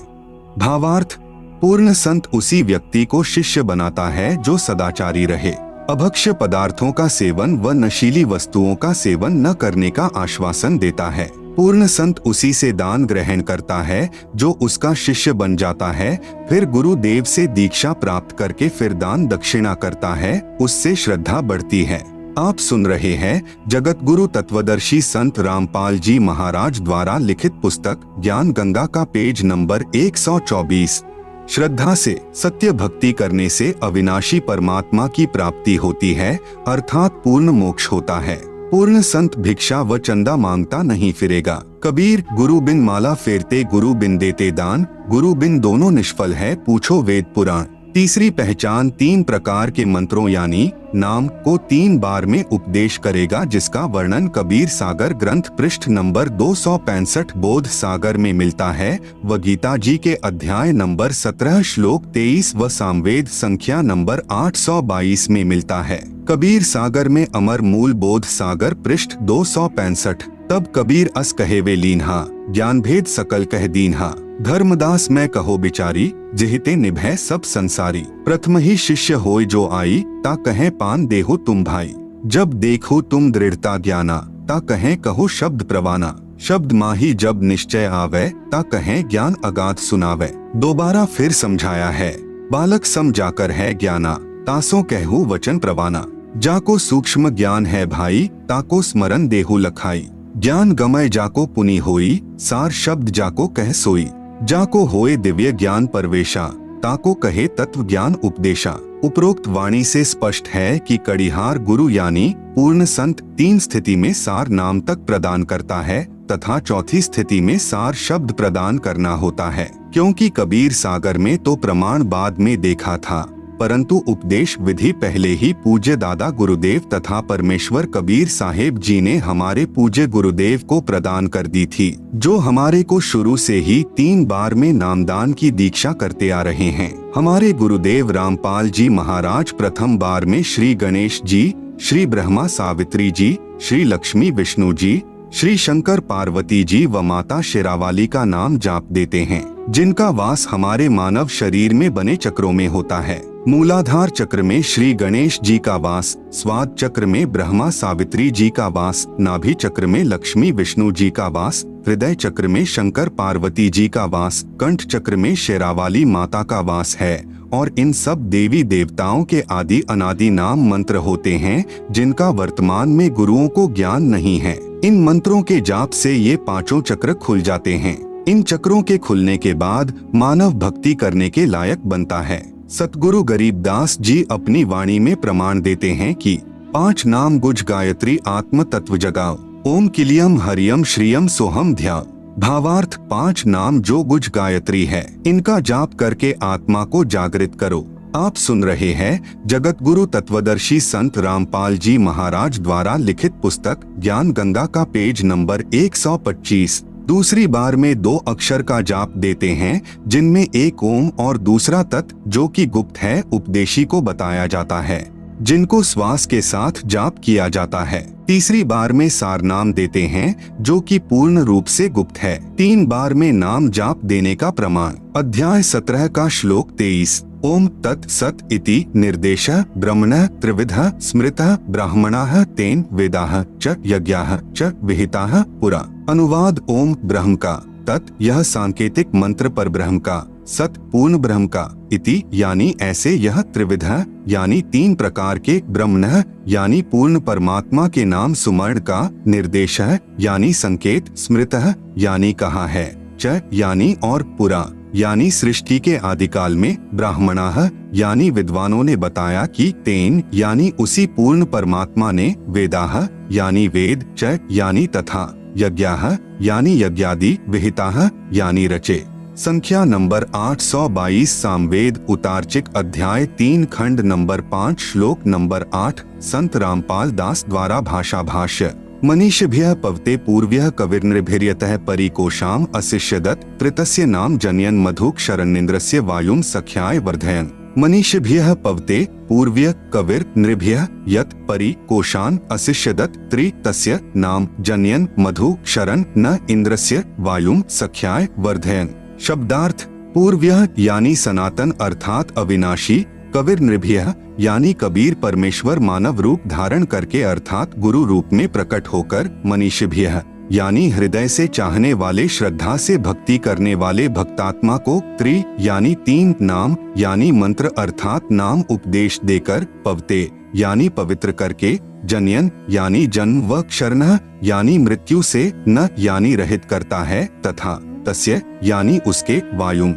A: भावार्थ, पूर्ण संत उसी व्यक्ति को शिष्य बनाता है जो सदाचारी रहे, अभक्ष्य पदार्थों का सेवन व नशीली वस्तुओं का सेवन न करने का आश्वासन देता है। पूर्ण संत उसी से दान ग्रहण करता है जो उसका शिष्य बन जाता है, फिर गुरुदेव से दीक्षा प्राप्त करके फिर दान दक्षिणा करता है, उससे श्रद्धा बढ़ती है। आप सुन रहे हैं जगत गुरु तत्वदर्शी संत रामपाल जी महाराज द्वारा लिखित पुस्तक ज्ञान गंगा का पेज नंबर 124। श्रद्धा से सत्य भक्ति करने से अविनाशी परमात्मा की प्राप्ति होती है, अर्थात पूर्ण मोक्ष होता है। पूर्ण संत भिक्षा व चंदा मांगता नहीं फिरेगा। कबीर, गुरु बिन माला फेरते गुरु बिन देते दान, गुरु बिन दोनों निष्फल है पूछो वेद पुराण। तीसरी पहचान 3 प्रकार के मंत्रों यानी नाम को 3 बार में उपदेश करेगा, जिसका वर्णन कबीर सागर ग्रंथ पृष्ठ नंबर 265 बोध सागर में मिलता है व गीता जी के अध्याय नंबर 17 श्लोक 23 व सामवेद संख्या नंबर 822 में मिलता है। कबीर सागर में अमर मूल बोध सागर पृष्ठ 265। तब कबीर अस कहे वे लीन्हा, ज्ञान भेद सकल कह दीन्हा, धर्मदास मैं कहो बिचारी, जिहिते निभै सब संसारी। प्रथम ही शिष्य होय जो आई, ता कहें पान देहो तुम भाई। जब देखो तुम दृढ़ता ज्ञाना, ता कहें कहो शब्द प्रवाना। शब्द माही जब निश्चय आवे, ता कहें ज्ञान अगाध सुनावे। दोबारा फिर समझाया है, बालक सम जाकर है ज्ञाना, तासो कहू वचन प्रवाना। जाको सूक्ष्म ज्ञान है भाई, ताको स्मरण देहु लखाई। ज्ञान गमय जाको पुनि होई, सार शब्द जाको कह सोई। जाको होए दिव्य ज्ञान परवेशा, ताको कहे तत्व ज्ञान उपदेशा। उपरोक्त वाणी से स्पष्ट है कि कड़िहार गुरु यानी पूर्ण संत 3 स्थिति में सार नाम तक प्रदान करता है तथा चौथी स्थिति में सार शब्द प्रदान करना होता है। क्योंकि कबीर सागर में तो प्रमाण बाद में देखा था, परंतु उपदेश विधि पहले ही पूज्य दादा गुरुदेव तथा परमेश्वर कबीर साहेब जी ने हमारे पूज्य गुरुदेव को प्रदान कर दी थी, जो हमारे को शुरू से ही 3 बार में नामदान की दीक्षा करते आ रहे हैं। हमारे गुरुदेव रामपाल जी महाराज प्रथम बार में श्री गणेश जी, श्री ब्रह्मा सावित्री जी, श्री लक्ष्मी विष्णु जी, श्री शंकर पार्वती जी व माता शेरावाली का नाम जाप देते हैं, जिनका वास हमारे मानव शरीर में बने चक्रों में होता है। मूलाधार चक्र में श्री गणेश जी का वास, स्वाद चक्र में ब्रह्मा सावित्री जी का वास, नाभि चक्र में लक्ष्मी विष्णु जी का वास, हृदय चक्र में शंकर पार्वती जी का वास, कंठ चक्र में शेरावाली माता का वास है। और इन सब देवी देवताओं के आदि अनादि नाम मंत्र होते हैं, जिनका वर्तमान में गुरुओं को ज्ञान नहीं है। इन मंत्रों के जाप से ये 5 चक्र खुल जाते हैं। इन चक्रों के खुलने के बाद मानव भक्ति करने के लायक बनता है। सतगुरु गरीबदास जी अपनी वाणी में प्रमाण देते हैं कि 5 नाम गुज गायत्री आत्म तत्व जगाओ, ओम किलियम हरियम श्रियम सोहम ध्याओ। भावार्थ, 5 नाम जो गुज गायत्री है, इनका जाप करके आत्मा को जागृत करो। आप सुन रहे हैं जगत गुरु तत्वदर्शी संत रामपाल जी महाराज द्वारा लिखित पुस्तक ज्ञान गंगा का पेज नंबर 125। दूसरी बार में 2 अक्षर का जाप देते हैं, जिनमें एक ओम और दूसरा तत्, जो कि गुप्त है, उपदेशी को बताया जाता है, जिनको श्वास के साथ जाप किया जाता है। तीसरी बार में सार नाम देते हैं, जो कि पूर्ण रूप से गुप्त है। 3 बार में नाम जाप देने का प्रमाण अध्याय 17 का श्लोक 23। ओम तत् सत् इति निर्देशः ब्रह्मणः त्रिविधः स्मृतः ब्राह्मणाः तेन वेदाः च यज्ञाः च विहिताः पुरा। अनुवाद, ओम ब्रह्म का, तत् यह सांकेतिक मंत्र पर ब्रह्म का, सत पूर्ण ब्रह्म का, इति यानी ऐसे यह त्रिविध यानी 3 प्रकार के ब्रह्मण यानी पूर्ण परमात्मा के नाम सुमरण का, निर्देश यानी संकेत, स्मृत यानी कहा है, च यानी और पुरा यानी सृष्टि के आदिकाल में, ब्राह्मणाः यानी विद्वानों ने बताया कि, तेन यानी उसी पूर्ण परमात्मा ने, वेदाः यानी वेद, च यानी तथा, यज्ञाः यानी यज्ञादि, विहिताः यानी रचे। संख्या नंबर 822 सामवेद उतार्चिक अध्याय 3 खंड नंबर 5 श्लोक नंबर 8 संत रामपाल दास द्वारा भाषा भाष्य। मनीषिभ्यः पवते पूर्व्यः कविर्नृभिर्यतः परिकोशाम अशिष्यदत् तृतस्य नाम जनयन मधुक शरण्येन्द्रस्य वायुं सख्याय वर्धयन्। मनीषिभ्यः पवते पूर्व्य कविर नृभ्यः यत् परि कोशान अशिष्यदत् त्रि तस्य नाम जनयन मधु शरण न इंद्रस्य वायुं सख्याय वर्धयन्। शब्दार्थ पूर्व्यः यानी सनातन अर्थात अविनाशी, कविर नृभ्यः यानी कबीर परमेश्वर मानव रूप धारण करके अर्थात गुरु रूप में प्रकट होकर, मनीषिभ्यः यानी हृदय से चाहने वाले श्रद्धा से भक्ति करने वाले भक्तात्मा को, त्रि यानी 3 नाम यानी मंत्र अर्थात नाम उपदेश देकर, पवते यानी पवित्र करके, जनयन यानी जन्म व क्षरणः यानी मृत्यु से, न यानी रहित करता है, तथा तस्य यानी उसके, वायुं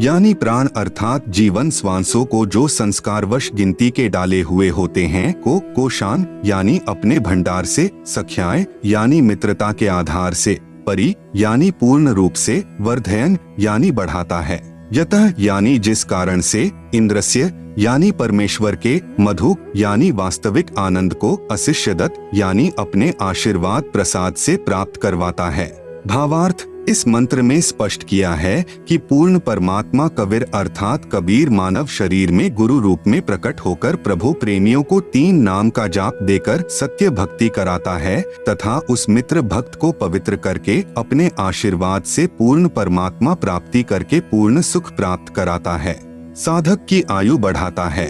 A: यानी प्राण अर्थात जीवन श्वासों को जो संस्कारवश गिनती के डाले हुए होते हैं, को कोशान यानी अपने भंडार से, सख्याय यानी मित्रता के आधार से, परि यानी पूर्ण रूप से, वर्धयन यानी बढ़ाता है, यतः यानी जिस कारण से, इंद्रस्य यानी परमेश्वर के, मधु यानी वास्तविक आनंद को, अशिष्यदत् यानी अपने आशीर्वाद प्रसाद से प्राप्त करवाता है। भावार्थ इस मंत्र में स्पष्ट किया है कि पूर्ण परमात्मा कबीर अर्थात कबीर मानव शरीर में गुरु रूप में प्रकट होकर प्रभु प्रेमियों को 3 नाम का जाप देकर सत्य भक्ति कराता है तथा उस मित्र भक्त को पवित्र करके अपने आशीर्वाद से पूर्ण परमात्मा प्राप्ति करके पूर्ण सुख प्राप्त कराता है, साधक की आयु बढ़ाता है।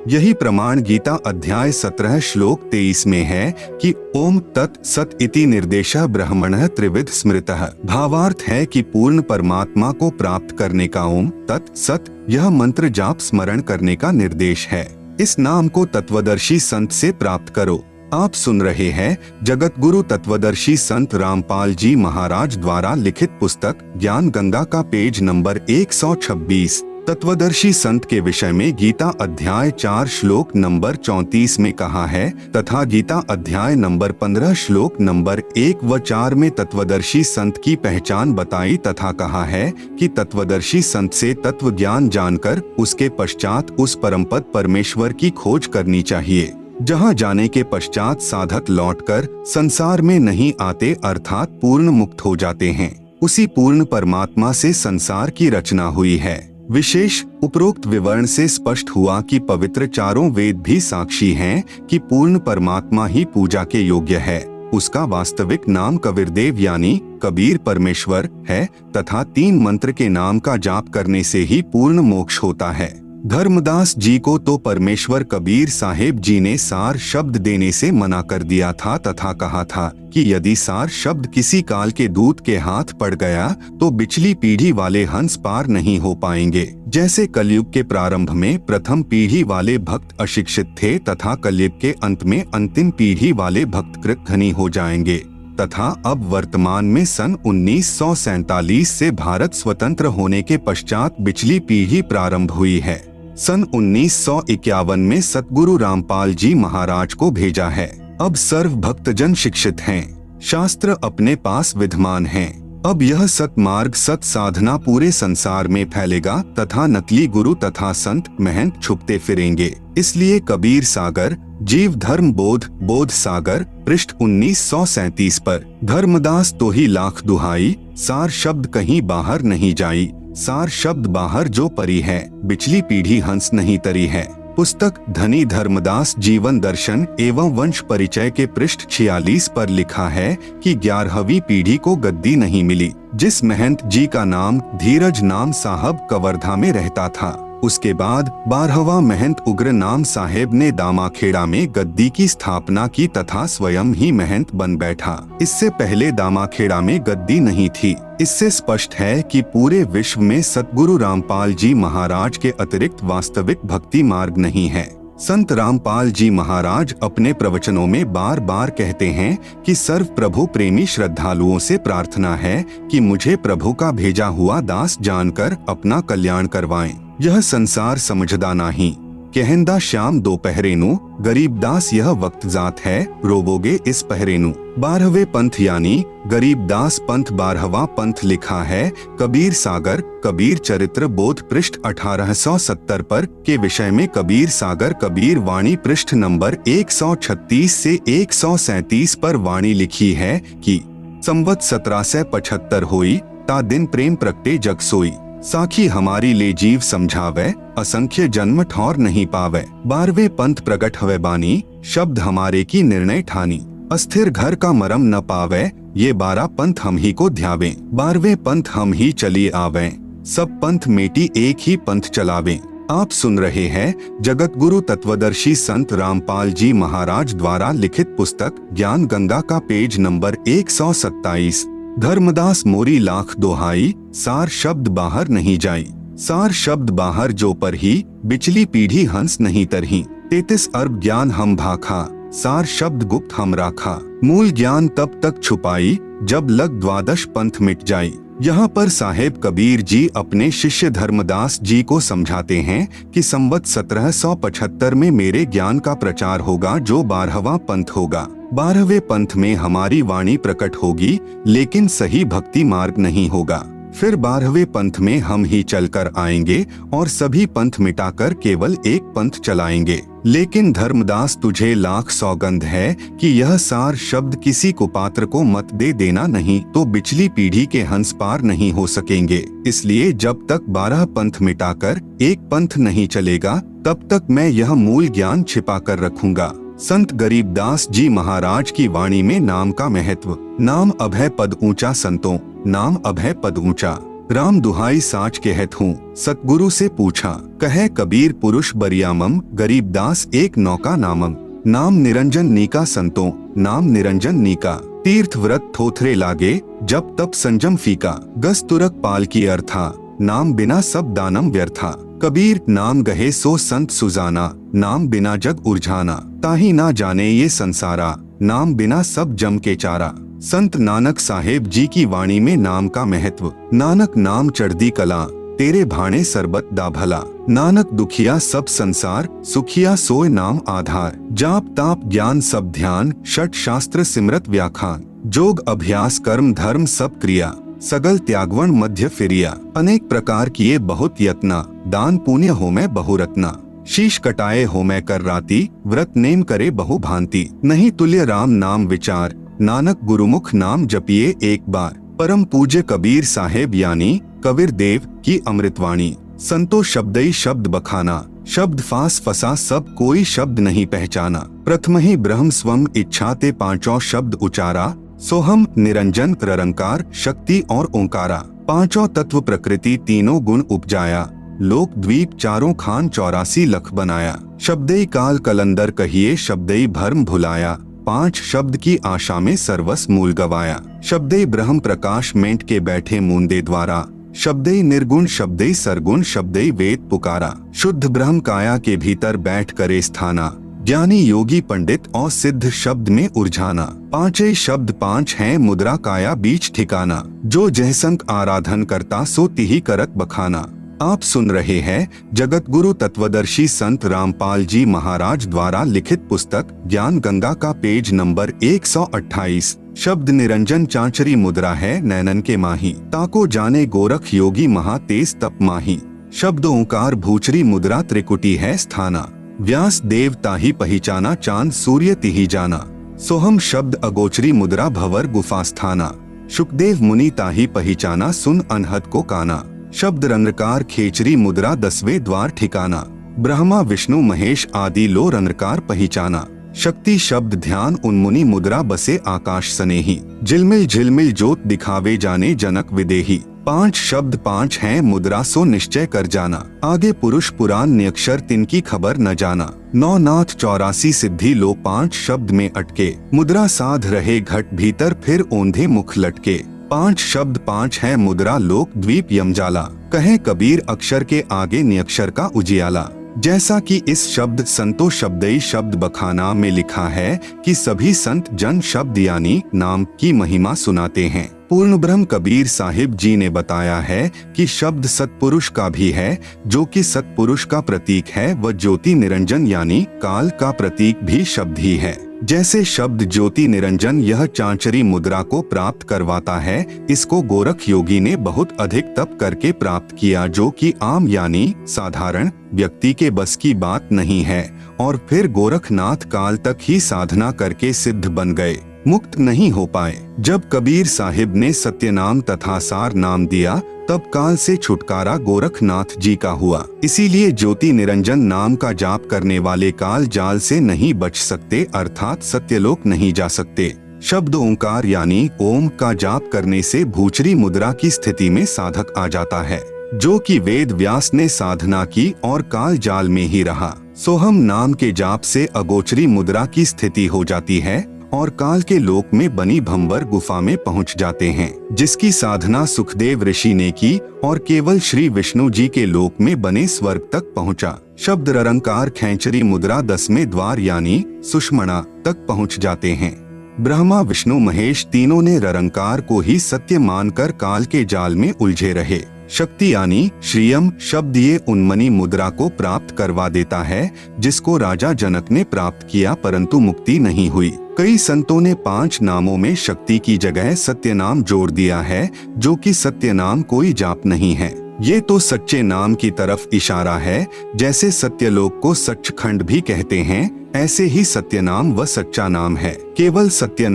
A: यही प्रमाण गीता अध्याय 17 श्लोक 23 में है कि ओम तत् सत इति निर्देशः ब्रह्मणः त्रिविध स्मृतः। भावार्थ है कि पूर्ण परमात्मा को प्राप्त करने का ओम तत् सत यह मंत्र जाप स्मरण करने का निर्देश है। इस नाम को तत्वदर्शी संत से प्राप्त करो। आप सुन रहे हैं जगत गुरु तत्वदर्शी संत रामपाल जी महाराज द्वारा लिखित पुस्तक ज्ञान गंगा का पेज नंबर 126। तत्वदर्शी संत के विषय में गीता अध्याय 4 श्लोक नंबर 34 में कहा है तथा गीता अध्याय नंबर 15 श्लोक नंबर 1 व 4 में तत्वदर्शी संत की पहचान बताई तथा कहा है कि तत्वदर्शी संत से तत्व ज्ञान जानकर उसके पश्चात उस परमपद परमेश्वर की खोज करनी चाहिए, जहाँ जाने के पश्चात साधक लौटकर संसार में नहीं आते अर्थात पूर्ण मुक्त हो जाते हैं। उसी पूर्ण परमात्मा से संसार की रचना हुई है। विशेष उपरोक्त विवरण से स्पष्ट हुआ कि पवित्र चारों वेद भी साक्षी हैं कि पूर्ण परमात्मा ही पूजा के योग्य है। उसका वास्तविक नाम कबीरदेव यानी कबीर परमेश्वर है तथा 3 मंत्र के नाम का जाप करने से ही पूर्ण मोक्ष होता है। धर्मदास जी को तो परमेश्वर कबीर साहेब जी ने सार शब्द देने से मना कर दिया था तथा कहा था कि यदि सार शब्द किसी काल के दूत के हाथ पड़ गया तो पिछली पीढ़ी वाले हंस पार नहीं हो पाएंगे। जैसे कलयुग के प्रारंभ में प्रथम पीढ़ी वाले भक्त अशिक्षित थे तथा कलयुग के अंत में अंतिम पीढ़ी वाले भक्त कृतघ्नी हो जाएंगे, तथा अब वर्तमान में सन 1947 से भारत स्वतंत्र होने के पश्चात पिछली पीढ़ी प्रारंभ हुई है। सन 1951 में सतगुरु रामपाल जी महाराज को भेजा है। अब सर्व भक्तजन शिक्षित हैं, शास्त्र अपने पास विद्यमान हैं। अब यह सतमार्ग सत साधना पूरे संसार में फैलेगा तथा नकली गुरु तथा संत महंत छुपते फिरेंगे। इसलिए कबीर सागर जीव धर्म बोध सागर पृष्ठ 1937 पर धर्मदास तो ही लाख दुहाई, सार शब्द कहीं बाहर नहीं जाई, सार शब्द बाहर जो परी है, पिछली पीढ़ी हंस नहीं तरी है। पुस्तक धनी धर्मदास जीवन दर्शन एवं वंश परिचय के पृष्ठ 46 पर लिखा है कि 11वीं पीढ़ी को गद्दी नहीं मिली। जिस महंत जी का नाम धीरज नाम साहब कवर्धा में रहता था, उसके बाद 12वां महंत उग्र नाम साहेब ने दामाखेड़ा में गद्दी की स्थापना की तथा स्वयं ही महंत बन बैठा। इससे पहले दामाखेड़ा में गद्दी नहीं थी। इससे स्पष्ट है कि पूरे विश्व में सतगुरु रामपाल जी महाराज के अतिरिक्त वास्तविक भक्ति मार्ग नहीं है। संत रामपाल जी महाराज अपने प्रवचनों में बार बार कहते हैं कि सर्व प्रभु प्रेमी श्रद्धालुओं से प्रार्थना है कि मुझे प्रभु का भेजा हुआ दास जानकर अपना कल्याण करवाएं। यह संसार समझदा नहीं, कहंदा श्याम दो पहरेनु, गरीबदास यह वक्त जात है, रोवोगे इस पहरेनु। 12वें पंथ यानी गरीबदास पंथ 12वां पंथ लिखा है कबीर सागर कबीर चरित्र बोध पृष्ठ 1870 पर के विषय में कबीर सागर कबीर वाणी पृष्ठ नंबर 136 से 137 पर वाणी लिखी है कि संवत 1775 होई ता दिन प्रेम प्रगटे जग सोई, साखी हमारी ले जीव समझावे, असंख्य जन्म ठौर नहीं पावे। 12वें पंथ प्रगट हवे बानी, शब्द हमारे की निर्णय ठानी, अस्थिर घर का मरम न पावे, ये 12 पंथ हम ही को ध्यावे। 12वें पंथ हम ही चली आवे, सब पंथ मेटी एक ही पंथ चलावे। आप सुन रहे हैं जगत गुरु तत्वदर्शी संत रामपाल जी महाराज द्वारा लिखित पुस्तक ज्ञान गंगा का पेज नंबर 127। धर्मदास मोरी लाख दोहाई, सार शब्द बाहर नहीं जाई, सार शब्द बाहर जो पर ही, बिचली पीढ़ी हंस नहीं तरही। 33 अरब ज्ञान हम भाखा, सार शब्द गुप्त हम राखा, मूल ज्ञान तब तक छुपाई, जब लग 12 पंथ मिट जाई। यहाँ पर साहेब कबीर जी अपने शिष्य धर्मदास जी को समझाते हैं कि संवत 1775 में मेरे ज्ञान का प्रचार होगा जो 12वां पंथ होगा। 12वें पंथ में हमारी वाणी प्रकट होगी लेकिन सही भक्ति मार्ग नहीं होगा। फिर 12वें पंथ में हम ही चलकर आएंगे और सभी पंथ मिटाकर केवल एक पंथ चलाएंगे। लेकिन धर्मदास तुझे लाख सौगंध है कि यह सार शब्द किसी कुपात्र को मत दे देना, नहीं तो बिचली पीढ़ी के हंस पार नहीं हो सकेंगे। इसलिए जब तक 12 पंथ मिटाकर एक पंथ नहीं चलेगा तब तक मैं यह मूल ज्ञान छिपा कर रखूंगा। संत गरीबदास जी महाराज की वाणी में नाम का महत्व। नाम अभय पद ऊंचा संतों, नाम अभय पद ऊंचा, राम दुहाई साच कहत हूँ, सतगुरु से पूछा, कहे कबीर पुरुष बरियामम, गरीबदास एक नौका नामम, नाम निरंजन नीका संतों, नाम निरंजन नीका, तीर्थ व्रत थोथरे लागे, जब तब संजम फीका, गस तुरक पाल की अर्था, नाम बिना सब दानम व्यर्था, कबीर नाम गहे सो संत सुजाना, नाम बिना जग उर्झाना, ताही ना जाने ये संसारा, नाम बिना सब जम के चारा। संत नानक साहेब जी की वाणी में नाम का महत्व। नानक नाम चढ़दी कला, तेरे भाणे सरबत दा भला, नानक दुखिया सब संसार, सुखिया सोय नाम आधार, जाप ताप ज्ञान सब ध्यान, षट शास्त्र सिमरत व्याखान, जोग अभ्यास कर्म धर्म सब क्रिया, सगल त्यागवण मध्य फिरिया, अनेक प्रकार किए बहुत यत्ना, दान पुण्य हो मैं बहुरत्ना, शीश कटाए हो मैं कर राती, व्रत नेम करे बहु भांति, नहीं तुल्य राम नाम विचार, नानक गुरुमुख नाम जपिए एक बार। परम पूज्य कबीर साहेब यानी कबीर देव की अमृतवाणी। संतो शब्दई शब्द बखाना, शब्द फास फसा सब कोई शब्द नहीं पहचाना, प्रथम ही ब्रह्म स्वम इच्छा ते पांचों शब्द उचारा, सोहम निरंजन निरंकार शक्ति और ओंकारा, पांचों तत्व प्रकृति तीनों गुण उपजाया, लोक द्वीप चारों खान 84 लख बनाया, शब्दई काल कलंदर कहिए शब्दई भर्म भुलाया, 5 शब्द की आशा में सर्वस मूल गवाया, शब्दई ब्रह्म प्रकाश मेंट के बैठे मूंदे द्वारा, शब्दई निर्गुण शब्दई सरगुण शब्दई वेद पुकारा, शुद्ध ब्रह्म काया के भीतर बैठ करे स्थाना, ज्ञानी योगी पंडित और सिद्ध शब्द में उलझाना, 5 शब्द 5 हैं मुद्रा काया बीच ठिकाना, जो जयसंक आराधन करता सो तिही करत बखाना। आप सुन रहे हैं जगत गुरु तत्वदर्शी संत रामपाल जी महाराज द्वारा लिखित पुस्तक ज्ञान गंगा का पेज नंबर 128। शब्द निरंजन चांचरी मुद्रा है नैनन के माही, ताको जाने गोरख योगी महा तेज तप माही, शब्द ओंकार भूचरी मुद्रा त्रिकुटी है स्थाना, व्यास देव ताही पहचाना चांद सूर्य तिही जाना, सोहम शब्द अगोचरी मुद्रा भवर गुफा स्थाना, शुकदेव मुनि ताही पहचाना सुन अनहद को काना, शब्द रंगकार खेचरी मुद्रा 10वें द्वार ठिकाना, ब्रह्मा विष्णु महेश आदि लो रंगकार पहचाना, शक्ति शब्द ध्यान उन्मुनि मुद्रा बसे आकाश सनेही, झिलमिल झिलमिल जोत दिखावे जाने जनक विदेही, 5 शब्द 5 हैं मुद्रा सो निश्चय कर जाना, आगे पुरुष पुराण नियक्षर तिनकी खबर न जाना। 9 नाथ 84 सिद्धि लो 5 शब्द में अटके, मुद्रा साध रहे घट भीतर फिर ओंधे मुख लटके। 5 शब्द 5 हैं मुद्रा लोक द्वीप यमजाला, कहे कबीर अक्षर के आगे नियक्षर का उजियाला। जैसा कि इस शब्द संतो शब्दई शब्द बखाना में लिखा है कि सभी संत जन शब्द यानी नाम की महिमा सुनाते हैं। पूर्ण ब्रह्म कबीर साहिब जी ने बताया है कि शब्द सतपुरुष का भी है, जो कि सतपुरुष का प्रतीक है, व ज्योति निरंजन यानी काल का प्रतीक भी शब्द ही है। जैसे शब्द ज्योति निरंजन यह चांचरी मुद्रा को प्राप्त करवाता है, इसको गोरख योगी ने बहुत अधिक तप करके प्राप्त किया, जो कि आम यानी साधारण व्यक्ति के बस की बात नहीं है। और फिर गोरखनाथ काल तक ही साधना करके सिद्ध बन गए, मुक्त नहीं हो पाए। जब कबीर साहिब ने सत्यनाम तथा सार नाम दिया, तब काल से छुटकारा गोरखनाथ जी का हुआ। इसीलिए ज्योति निरंजन नाम का जाप करने वाले काल जाल से नहीं बच सकते, अर्थात सत्यलोक नहीं जा सकते। शब्द ओंकार यानी ओम का जाप करने से भूचरी मुद्रा की स्थिति में साधक आ जाता है, जो कि वेद व्यास ने साधना की और काल जाल में ही रहा। सोहम नाम के जाप से अगोचरी मुद्रा की स्थिति हो जाती है और काल के लोक में बनी भंवर गुफा में पहुंच जाते हैं, जिसकी साधना सुखदेव ऋषि ने की और केवल श्री विष्णु जी के लोक में बने स्वर्ग तक पहुंचा। शब्द ररंकार खैंचरी मुद्रा 10वें द्वार यानी सुषमणा तक पहुंच जाते हैं। ब्रह्मा विष्णु महेश तीनों ने ररंकार को ही सत्य मानकर काल के जाल में उलझे रहे। शक्ति यानी श्रीयम शब्द ये उन्मनी मुद्रा को प्राप्त करवा देता है, जिसको राजा जनक ने प्राप्त किया, परंतु मुक्ति नहीं हुई। कई संतों ने 5 नामों में शक्ति की जगह सत्य नाम जोड़ दिया है, जो कि सत्य नाम कोई जाप नहीं है। ये तो सच्चे नाम की तरफ इशारा है। जैसे सत्यलोक को सच्चखंड भी कहते हैं, ऐसे ही सत्य नाम व सच्चा नाम है। केवल सत्य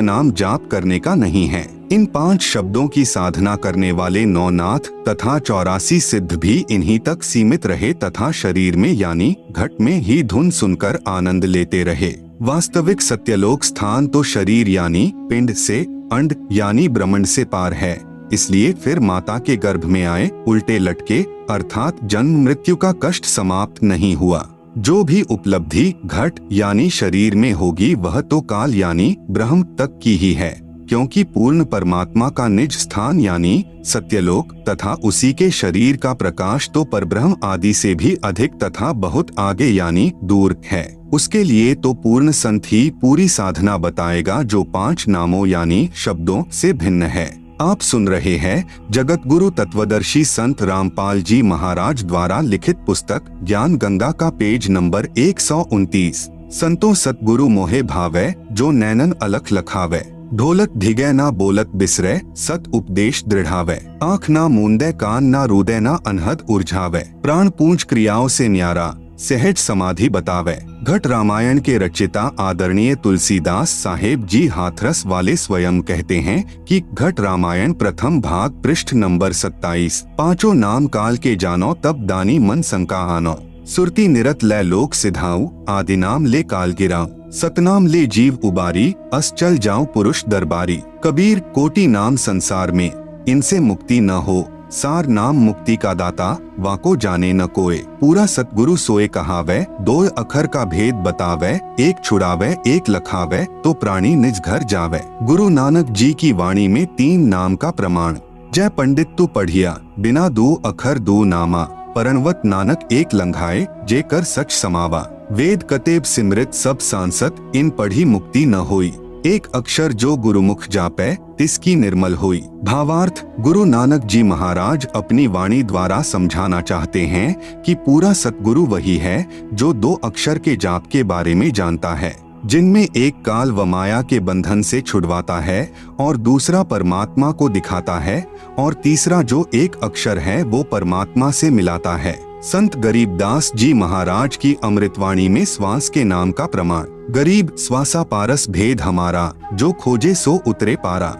A: नाम जाप करने का नहीं है। इन 5 शब्दों की साधना करने वाले 9 नाथ तथा 84 सिद्ध भी इन्हीं तक सीमित रहे तथा शरीर में यानी घट में ही धुन सुनकर आनंद लेते रहे। वास्तविक सत्यलोक स्थान तो शरीर यानी पिंड से, अंड यानी ब्रह्मांड से पार है। इसलिए फिर माता के गर्भ में आए उल्टे लटके, अर्थात जन्म मृत्यु का कष्ट समाप्त नहीं हुआ। जो भी उपलब्धि घट यानी शरीर में होगी, वह तो काल यानी ब्रह्म तक की ही है, क्योंकि पूर्ण परमात्मा का निज स्थान यानी सत्यलोक तथा उसी के शरीर का प्रकाश तो परब्रह्म आदि से भी अधिक तथा बहुत आगे यानी दूर है। उसके लिए तो पूर्ण संत ही पूरी साधना बताएगा, जो 5 नामों यानी शब्दों से भिन्न है। आप सुन रहे हैं जगत गुरु तत्वदर्शी संत रामपाल जी महाराज द्वारा लिखित पुस्तक ज्ञान गंगा का पेज नंबर 129। संतों सतगुरु मोहे भावै, जो नैनन अलख लखावै, ढोलक ढिगै ना बोलत बिसरै, सत उपदेश दृढ़ावै, आँख ना मूंदे कान ना रूदे ना अनहद उर्झावै, प्राण पूंज क्रियाओं से न्यारा सहज समाधि बतावे। घट रामायण के रचिता आदरणीय तुलसीदास साहेब जी हाथरस वाले स्वयं कहते हैं कि घट रामायण प्रथम भाग पृष्ठ नंबर 27। 5 नाम काल के जानो तब दानी मन शंका आनो, सुरती निरत लै लोक सिधाऊ, आदि नाम ले काल गिराऊ, सतनाम ले जीव उबारी, अस चल जाऊं पुरुष दरबारी। कबीर कोटि नाम संसार में, इनसे मुक्ति न हो, सार नाम मुक्ति का दाता, वाको जाने न कोय। पूरा सतगुरु सोए कहावे, 2 अखर का भेद बतावे, एक छुड़ावे एक लखावे, तो प्राणी निज घर जावे। गुरु नानक जी की वाणी में 3 नाम का प्रमाण। जय पंडित तू पढ़िया, बिना 2 अखर 2 नामा, परनवत नानक एक लंघाए, जे कर सच समावा। वेद कतेब सिमृत सब सांसत, इन पढ़ी मुक्ति न होई, एक अक्षर जो गुरुमुख जापै, तिसकी निर्मल हुई। भावार्थ, गुरु नानक जी महाराज अपनी वाणी द्वारा समझाना चाहते हैं कि पूरा सतगुरु वही है जो 2 अक्षर के जाप के बारे में जानता है, जिनमें एक काल व माया के बंधन से छुड़वाता है और दूसरा परमात्मा को दिखाता है और तीसरा जो एक अक्षर है वो परमात्मा से मिलाता है। संत गरीबदास जी महाराज की अमृतवाणी में श्वास के नाम का प्रमाण। गरीब श्वासा पारस भेद हमारा, जो खोजे सो उतरे पारा,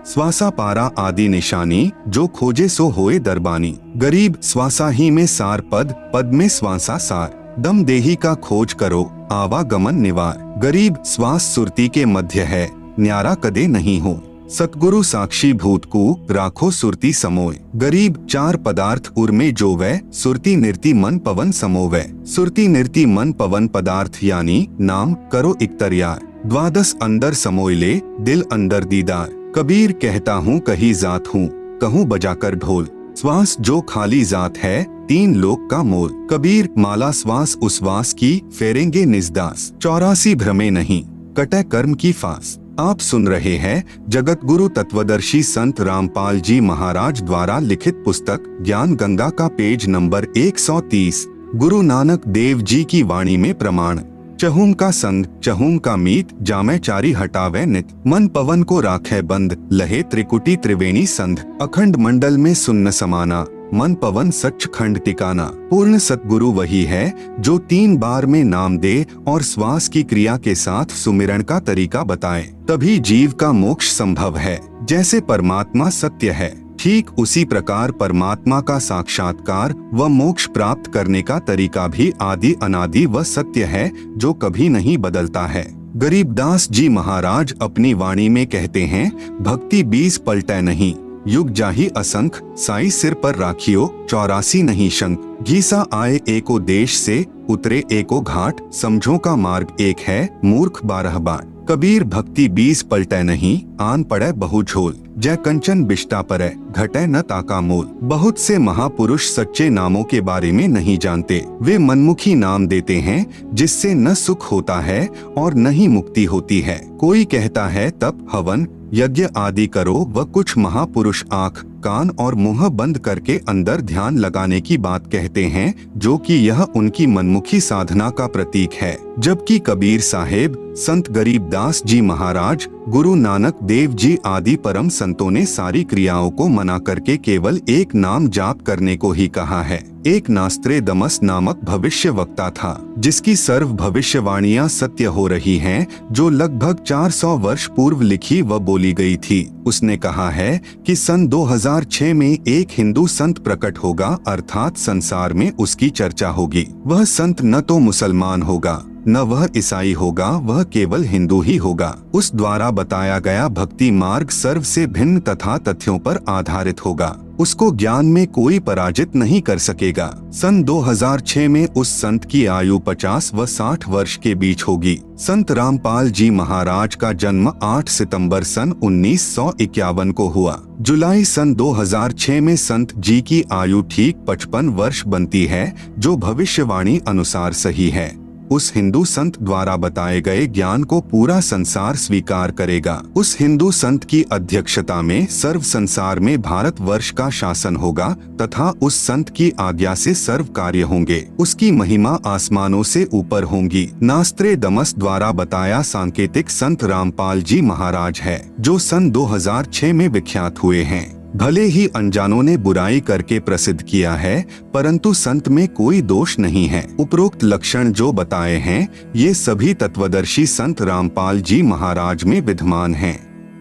A: श्वासा पारा आदि निशानी, जो खोजे सो होए दरबानी। गरीब श्वासा ही में सार पद, पद में श्वासा सार, दम देही का खोज करो, आवागमन निवार। गरीब श्वास सुरती के मध्य है, न्यारा कदे नहीं हो, सतगुरु साक्षी भूत को राखो सुरती समोय। गरीब चार पदार्थ उर्मे जो वै, सुरती निर्ति मन पवन समोवै। सुरती निर्ति मन पवन पदार्थ यानी नाम करो इकतरिया। द्वादश अंदर समोय ले, दिल अंदर दीदार। कबीर कहता हूँ कही जात हूँ, कहूँ बजाकर ढोल। श्वास जो खाली जात है, तीन लोक का मोल। कबीर माला श्वास उश्वास की, फेरेंगे निजदास। 84 भ्रमे नहीं, कटे कर्म की फांस। आप सुन रहे हैं जगत गुरु तत्वदर्शी संत रामपाल जी महाराज द्वारा लिखित पुस्तक ज्ञान गंगा का पेज नंबर 130। गुरु नानक देव जी की वाणी में प्रमाण। चहूम का संग, चहूम का मीत, जामे चारी हटावे नित। मन पवन को राखे बंद, लहे त्रिकुटी त्रिवेणी संध। अखंड मंडल में सुन्न समाना, मन पवन सच खंड टिकाना। पूर्ण सतगुरु वही है जो 3 बार में नाम दे और श्वास की क्रिया के साथ सुमिरन का तरीका बताए, तभी जीव का मोक्ष संभव है। जैसे परमात्मा सत्य है, ठीक उसी प्रकार परमात्मा का साक्षात्कार व मोक्ष प्राप्त करने का तरीका भी आदि अनादि व सत्य है, जो कभी नहीं बदलता है। गरीबदास जी महाराज अपनी वाणी में कहते हैं, भक्ति 20 पलटे नहीं, युग जाही असंख, साई सिर पर राखियो 84 नहीं शंख। घीसा आए एको देश से, उतरे एको घाट, समझो का मार्ग एक है, मूर्ख 12 बाट। कबीर भक्ति 20 पलटे नहीं, आन पड़े बहु झोल। जय कंचन बिष्टा परे, घटे न ताका मोल। बहुत से महापुरुष सच्चे नामों के बारे में नहीं जानते। वे मनमुखी नाम देते हैं जिससे न सुख होता है और न ही मुक्ति होती है। कोई कहता है तप हवन यज्ञ आदि करो व कुछ महापुरुष आँख कान और मुंह बंद करके अंदर ध्यान लगाने की बात कहते हैं, जो कि यह उनकी मनमुखी साधना का प्रतीक है। जबकि कबीर साहेब, संत गरीबदास जी महाराज, गुरु नानक देव जी आदि परम संतों ने सारी क्रियाओं को मना करके केवल एक नाम जाप करने को ही कहा है। एक नास्त्रे दमस नामक भविष्य वक्ता था, जिसकी सर्व भविष्यवाणियां सत्य हो रही हैं, जो लगभग 400 वर्ष पूर्व लिखी व बोली गई थी। उसने कहा है कि सन 2006 में एक हिंदू संत प्रकट होगा, अर्थात संसार में उसकी चर्चा होगी। वह संत न तो मुसलमान होगा, न वह ईसाई होगा, वह केवल हिंदू ही होगा। उस द्वारा बताया गया भक्ति मार्ग सर्व से भिन्न तथा तथ्यों पर आधारित होगा। उसको ज्ञान में कोई पराजित नहीं कर सकेगा। सन 2006 में उस संत की आयु 50 व 60 वर्ष के बीच होगी। संत रामपाल जी महाराज का जन्म 8 सितंबर सन 1951 को हुआ। जुलाई सन 2006 में संत जी की आयु ठीक 55 वर्ष बनती है, जो भविष्यवाणी अनुसार सही है। उस हिंदू संत द्वारा बताए गए ज्ञान को पूरा संसार स्वीकार करेगा। उस हिंदू संत की अध्यक्षता में सर्व संसार में भारतवर्ष का शासन होगा तथा उस संत की आज्ञा से सर्व कार्य होंगे। उसकी महिमा आसमानों से ऊपर होंगी। नास्त्रे दमस द्वारा बताया सांकेतिक संत रामपाल जी महाराज है, जो सन 2006 में विख्यात हुए हैं। भले ही अनजानों ने बुराई करके प्रसिद्ध किया है, परंतु संत में कोई दोष नहीं है। उपरोक्त लक्षण जो बताए हैं, ये सभी तत्वदर्शी संत रामपाल जी महाराज में विद्यमान हैं।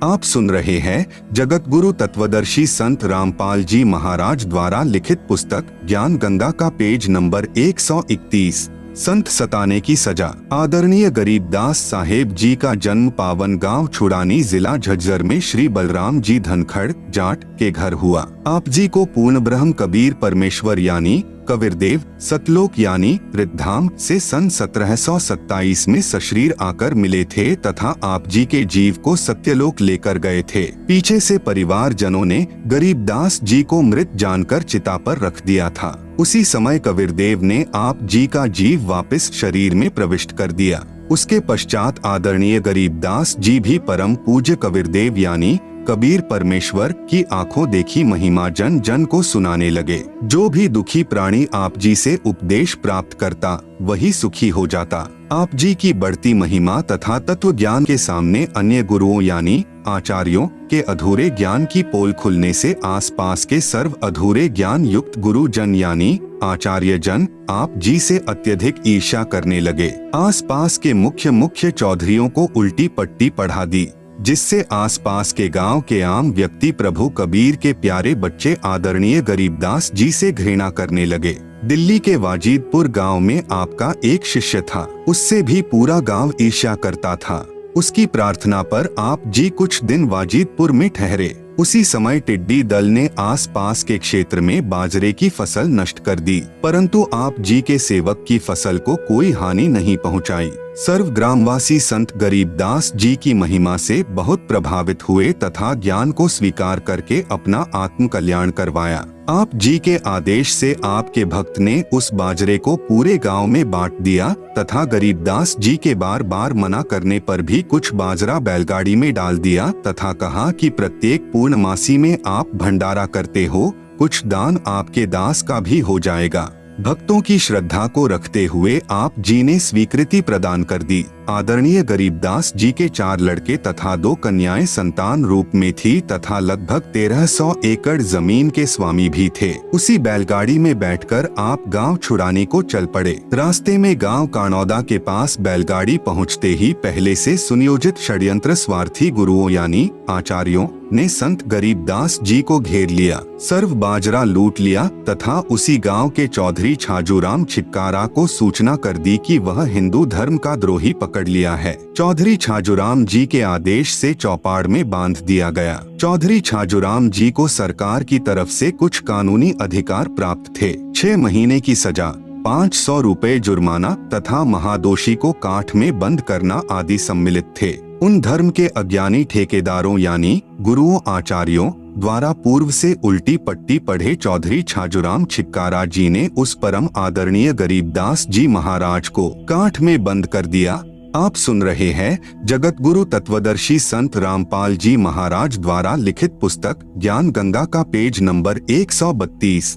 A: आप सुन रहे हैं जगत गुरु तत्वदर्शी संत रामपाल जी महाराज द्वारा लिखित पुस्तक ज्ञान गंगा का पेज नंबर 131। संत सताने की सजा। आदरणीय गरीबदास साहेब जी का जन्म पावन गांव छुड़ानी जिला झज्जर में श्री बलराम जी धनखड़ जाट के घर हुआ। आप जी को पूर्ण ब्रह्म कबीर परमेश्वर यानी कबीरदेव सतलोक यानी रिद्धधाम से सन 1727 में सशरीर आकर मिले थे तथा आप जी के जीव को सत्यलोक लेकर गए थे। पीछे से परिवार जनों ने गरीबदास जी को मृत जानकर चिता पर रख दिया था। उसी समय कबीरदेव ने आप जी का जीव वापस शरीर में प्रविष्ट कर दिया। उसके पश्चात आदरणीय गरीबदास जी भी परम पूज्य कबीरदेव यानी कबीर परमेश्वर की आंखों देखी महिमा जन जन को सुनाने लगे। जो भी दुखी प्राणी आप जी से उपदेश प्राप्त करता, वही सुखी हो जाता। आप जी की बढ़ती महिमा तथा तत्व ज्ञान के सामने अन्य गुरुओं यानी आचार्यों के अधूरे ज्ञान की पोल खुलने से आसपास के सर्व अधूरे ज्ञान युक्त गुरु जन यानी आचार्य जन आप जी से अत्यधिक ईर्ष्या करने लगे। आसपास के मुख्य चौधरियों को उल्टी पट्टी पढ़ा दी, जिससे आसपास के गांव के आम व्यक्ति प्रभु कबीर के प्यारे बच्चे आदरणीय गरीबदास जी से घृणा करने लगे। दिल्ली के वाजिदपुर गांव में आपका एक शिष्य था, उससे भी पूरा गांव ईर्ष्या करता था। उसकी प्रार्थना पर आप जी कुछ दिन वाजिदपुर में ठहरे। उसी समय टिड्डी दल ने आसपास के क्षेत्र में बाजरे की फसल नष्ट कर दी, परंतु आप जी के सेवक की फसल को कोई हानि नहीं पहुंचाई। सर्व ग्रामवासी संत गरीबदास जी की महिमा से बहुत प्रभावित हुए तथा ज्ञान को स्वीकार करके अपना आत्म कल्याण करवाया। आप जी के आदेश से आपके भक्त ने उस बाजरे को पूरे गांव में बांट दिया तथा गरीबदास जी के बार बार मना करने पर भी कुछ बाजरा बैलगाड़ी में डाल दिया तथा कहा कि प्रत्येक पूर्णमासी में आप भंडारा करते हो, कुछ दान आपके दास का भी हो जाएगा। भक्तों की श्रद्धा को रखते हुए आप जी ने स्वीकृति प्रदान कर दी। आदरणीय गरीबदास जी के 4 लड़के तथा 2 कन्याएं संतान रूप में थी तथा लगभग 1300 एकड़ जमीन के स्वामी भी थे। उसी बैलगाड़ी में बैठकर आप गांव छुड़ाने को चल पड़े। रास्ते में गांव कानौदा के पास बैलगाड़ी पहुंचते ही पहले से सुनियोजित षड्यंत्र स्वार्थी गुरुओं यानी आचार्यों ने संत गरीबदास जी को घेर लिया, सर्व बाजरा लूट लिया तथा उसी गांव के चौधरी छाजूराम छिक्कारा को सूचना कर दी कि वह हिंदू धर्म का द्रोही पकड़ लिया है। चौधरी छाजूराम जी के आदेश से चौपाड़ में बांध दिया गया। चौधरी छाजूराम जी को सरकार की तरफ से कुछ कानूनी अधिकार प्राप्त थे। 6 महीने की सजा, 500 रुपए जुर्माना तथा महादोषी को काठ में बंद करना आदि सम्मिलित थे। उन धर्म के अज्ञानी ठेकेदारों यानी गुरुओं आचार्यों द्वारा पूर्व से उल्टी पट्टी पढ़े चौधरी छाजूराम छिक्कारा जी ने उस परम आदरणीय गरीबदास जी महाराज को काठ में बंद कर दिया। आप सुन रहे हैं जगत गुरु तत्वदर्शी संत रामपाल जी महाराज द्वारा लिखित पुस्तक ज्ञान गंगा का पेज नंबर 132।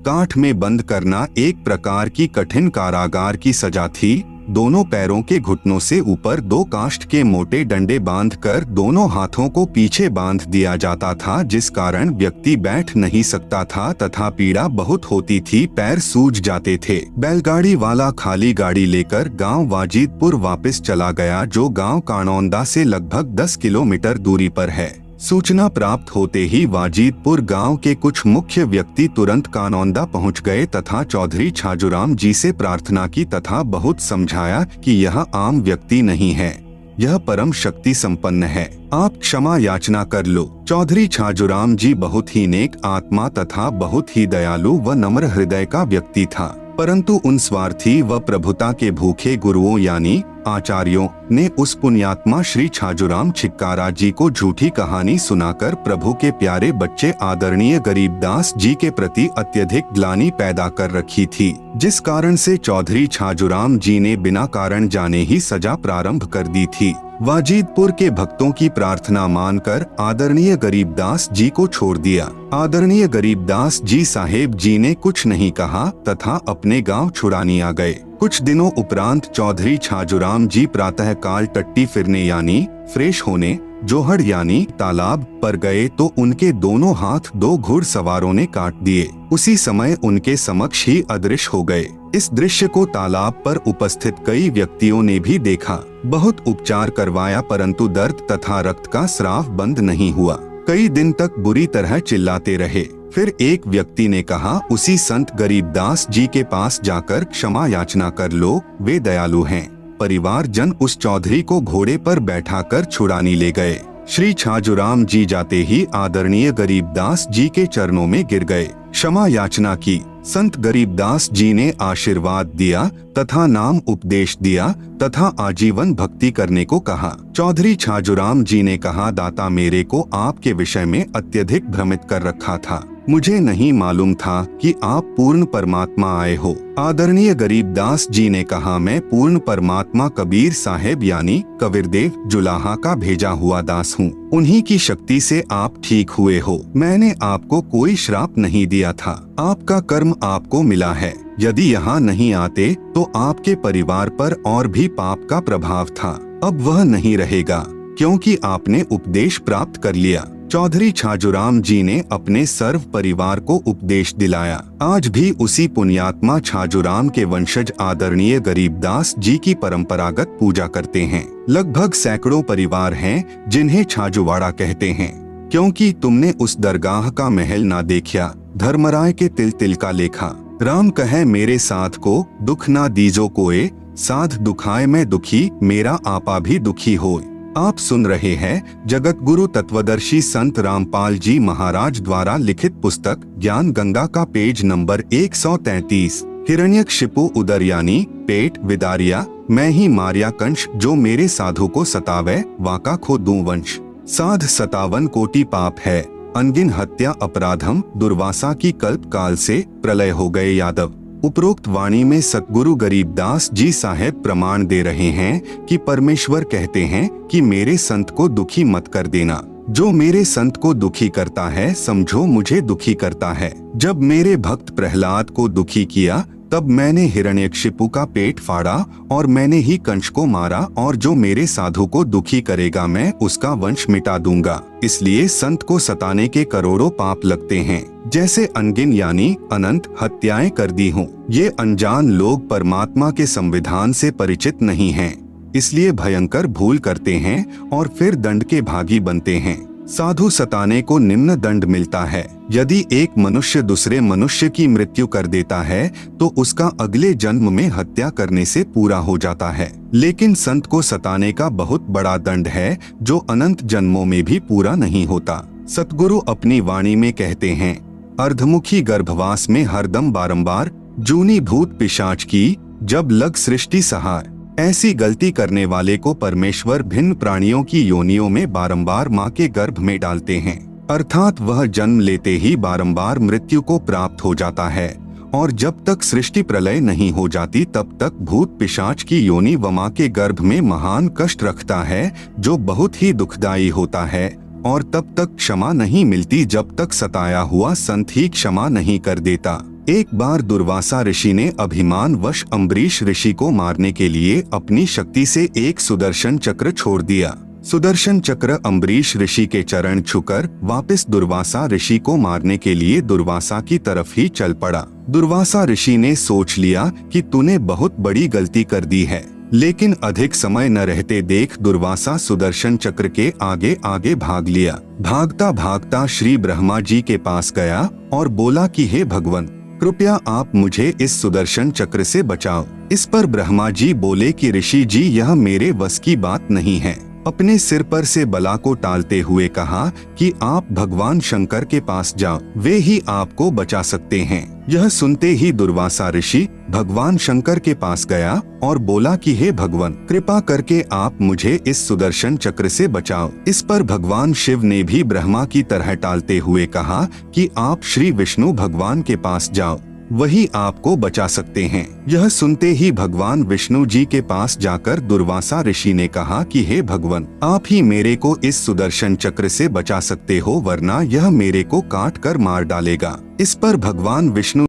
A: काठ में बंद करना एक प्रकार की कठिन कारागार की सजा थी। दोनों पैरों के घुटनों से ऊपर 2 काष्ठ के मोटे डंडे बांधकर दोनों हाथों को पीछे बांध दिया जाता था, जिस कारण व्यक्ति बैठ नहीं सकता था तथा पीड़ा बहुत होती थी, पैर सूज जाते थे। बैलगाड़ी वाला खाली गाड़ी लेकर गांव वाजिदपुर वापस चला गया, जो गांव कानौदा से लगभग 10 किलोमीटर दूरी पर है। सूचना प्राप्त होते ही वाजिदपुर गांव के कुछ मुख्य व्यक्ति तुरंत कानौदा पहुंच गए तथा चौधरी छाजूराम जी से प्रार्थना की तथा बहुत समझाया कि यह आम व्यक्ति नहीं है, यह परम शक्ति संपन्न है, आप क्षमा याचना कर लो। चौधरी छाजूराम जी बहुत ही नेक आत्मा तथा बहुत ही दयालु व नम्र हृदय का व्यक्ति था, परंतु उन स्वार्थी व प्रभुता के भूखे गुरुओं यानी आचार्यों ने उस पुण्यात्मा श्री छाजूराम छिक्कारा जी को झूठी कहानी सुनाकर प्रभु के प्यारे बच्चे आदरणीय गरीबदास जी के प्रति अत्यधिक ग्लानि पैदा कर रखी थी, जिस कारण से चौधरी छाजूराम जी ने बिना कारण जाने ही सजा प्रारंभ कर दी थी। वाजिदपुर के भक्तों की प्रार्थना मानकर आदरणीय गरीबदास जी को छोड़ दिया। आदरणीय गरीबदास जी साहेब जी ने कुछ नहीं कहा तथा अपने गांव छुड़ानी आ गए। कुछ दिनों उपरांत चौधरी छाजूराम जी प्रातः काल टट्टी फिरने यानी फ्रेश होने जोहड़ यानी तालाब पर गए तो उनके दोनों हाथ 2 घुड़सवारों ने काट दिए। उसी समय उनके समक्ष ही अदृश्य हो गए। इस दृश्य को तालाब पर उपस्थित कई व्यक्तियों ने भी देखा। बहुत उपचार करवाया परंतु दर्द तथा रक्त का स्राव बंद नहीं हुआ। कई दिन तक बुरी तरह चिल्लाते रहे। फिर एक व्यक्ति ने कहा, उसी संत गरीबदास जी के पास जाकर क्षमा याचना कर लो, वे दयालु हैं। परिवार जन उस चौधरी को घोड़े पर बैठाकर छुड़ानी ले गए। श्री छाजूराम जी जाते ही आदरणीय गरीबदास जी के चरणों में गिर गए, क्षमा याचना की। संत गरीबदास जी ने आशीर्वाद दिया तथा नाम उपदेश दिया तथा आजीवन भक्ति करने को कहा। चौधरी छाजूराम जी ने कहा, दाता मेरे को आपके विषय में अत्यधिक भ्रमित कर रखा था, मुझे नहीं मालूम था कि आप पूर्ण परमात्मा आए हो। आदरणीय गरीबदास जी ने कहा, मैं पूर्ण परमात्मा कबीर साहेब यानी कबीरदेव जुलाहा का भेजा हुआ दास हूँ, उन्हीं की शक्ति से आप ठीक हुए हो। मैंने आपको कोई श्राप नहीं दिया था, आपका कर्म आपको मिला है। यदि यहाँ नहीं आते तो आपके परिवार पर और भी पाप का प्रभाव था, अब वह नहीं रहेगा क्योंकि आपने उपदेश प्राप्त कर लिया। चौधरी छाजूराम जी ने अपने सर्व परिवार को उपदेश दिलाया। आज भी उसी पुण्यात्मा छाजूराम के वंशज आदरणीय गरीबदास जी की परंपरागत पूजा करते हैं। लगभग सैकड़ों परिवार हैं जिन्हें छाजूवाड़ा कहते हैं, क्योंकि तुमने उस दरगाह का महल ना देखा, धर्मराय के तिल तिल का लेखा। राम कहे मेरे साथ को दुख ना दीजो कोय, साध दुखाए मैं दुखी, मेरा आपा भी दुखी होय। आप सुन रहे हैं जगत गुरु तत्वदर्शी संत रामपाल जी महाराज द्वारा लिखित पुस्तक ज्ञान गंगा का पेज नंबर 133। हिरण्यकशिपु उदरयानी पेट विदारिया मैं ही मारिया कंश जो मेरे साधु को सतावे वाका खो दूं वंश। साध 57 कोटि पाप है अनगिन हत्या अपराधम दुर्वासा की कल्प काल से प्रलय हो गए यादव। उपरोक्त वाणी में सतगुरु गरीबदास जी साहेब प्रमाण दे रहे हैं कि परमेश्वर कहते हैं कि मेरे संत को दुखी मत कर देना। जो मेरे संत को दुखी करता है समझो मुझे दुखी करता है। जब मेरे भक्त प्रहलाद को दुखी किया तब मैंने हिरण्यकशिपु का पेट फाड़ा और मैंने ही कंश को मारा, और जो मेरे साधु को दुखी करेगा मैं उसका वंश मिटा दूंगा। इसलिए संत को सताने के करोड़ों पाप लगते हैं, जैसे अनगिन यानी अनंत हत्याएं कर दी हूँ। ये अनजान लोग परमात्मा के संविधान से परिचित नहीं हैं, इसलिए भयंकर भूल करते हैं और फिर दंड के भागी बनते हैं। साधु सताने को निम्न दंड मिलता है। यदि एक मनुष्य दूसरे मनुष्य की मृत्यु कर देता है तो उसका अगले जन्म में हत्या करने से पूरा हो जाता है, लेकिन संत को सताने का बहुत बड़ा दंड है जो अनंत जन्मों में भी पूरा नहीं होता। सतगुरु अपनी वाणी में कहते हैं, अर्धमुखी गर्भवास में हरदम बारंबार जूनी भूत पिशाच की जब लग सृष्टि सहार। ऐसी गलती करने वाले को परमेश्वर भिन्न प्राणियों की योनियों में बारंबार माँ के गर्भ में डालते हैं, अर्थात वह जन्म लेते ही बारंबार मृत्यु को प्राप्त हो जाता है, और जब तक सृष्टि प्रलय नहीं हो जाती तब तक भूत पिशाच की योनि व माँ के गर्भ में महान कष्ट रखता है जो बहुत ही दुखदायी होता है, और तब तक क्षमा नहीं मिलती जब तक सताया हुआ संत ही क्षमा नहीं कर देता। एक बार दुर्वासा ऋषि ने अभिमान वश अम्बरीश ऋषि को मारने के लिए अपनी शक्ति से एक सुदर्शन चक्र छोड़ दिया। सुदर्शन चक्र अम्बरीश ऋषि के चरण छूकर वापस दुर्वासा ऋषि को मारने के लिए दुर्वासा की तरफ ही चल पड़ा। दुर्वासा ऋषि ने सोच लिया कि तूने बहुत बड़ी गलती कर दी है, लेकिन अधिक समय न रहते देख दुर्वासा सुदर्शन चक्र के आगे आगे भाग लिया। भागता भागता श्री ब्रह्मा जी के पास गया और बोला कि हे भगवान, कृपया आप मुझे इस सुदर्शन चक्र से बचाओ। इस पर ब्रह्मा जी बोले कि ऋषि जी यह मेरे बस की बात नहीं है। अपने सिर पर से बला को टालते हुए कहा कि आप भगवान शंकर के पास जाओ, वे ही आपको बचा सकते हैं। यह सुनते ही दुर्वासा ऋषि भगवान शंकर के पास गया और बोला कि हे भगवान, कृपा करके आप मुझे इस सुदर्शन चक्र से बचाओ। इस पर भगवान शिव ने भी ब्रह्मा की तरह टालते हुए कहा कि आप श्री विष्णु भगवान के पास जाओ, वही आपको बचा सकते हैं। यह सुनते ही भगवान विष्णु जी के पास जाकर दुर्वासा ऋषि ने कहा कि हे भगवान, आप ही मेरे को इस सुदर्शन चक्र से बचा सकते हो, वरना यह मेरे को काट कर मार डालेगा। इस पर भगवान विष्णु